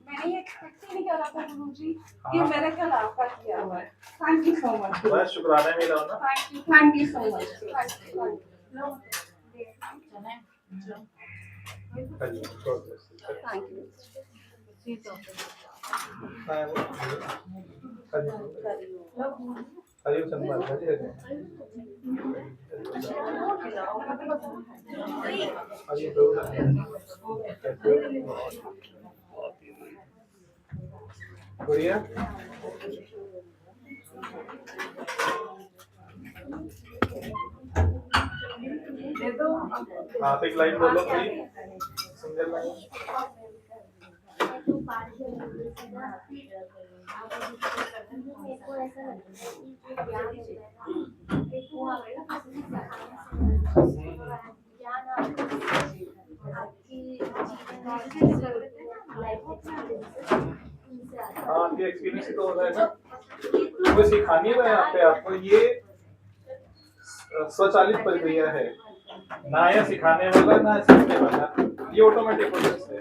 मैंने एक्सपेक्ट ही नहीं करा था गुरुजी, ये मेरे कल आपका किया हुआ है। Thank you so much. बस शुक्राना मेरा ना। Thank you so much. Thank you. Hariom संभाल हरिओम बढ़िया। आप एक लाइन बोलो प्लीज, सिंगल लाइन। हाँ आपके एक्सपीरियंस ही तो हो रहा है ना, वो सिखानी है आपको। आपको ये स्वचालित प्रक्रिया है, ना या सिखाने वाला ना सीखने वाला, ये ऑटोमेटिक प्रोसेस है।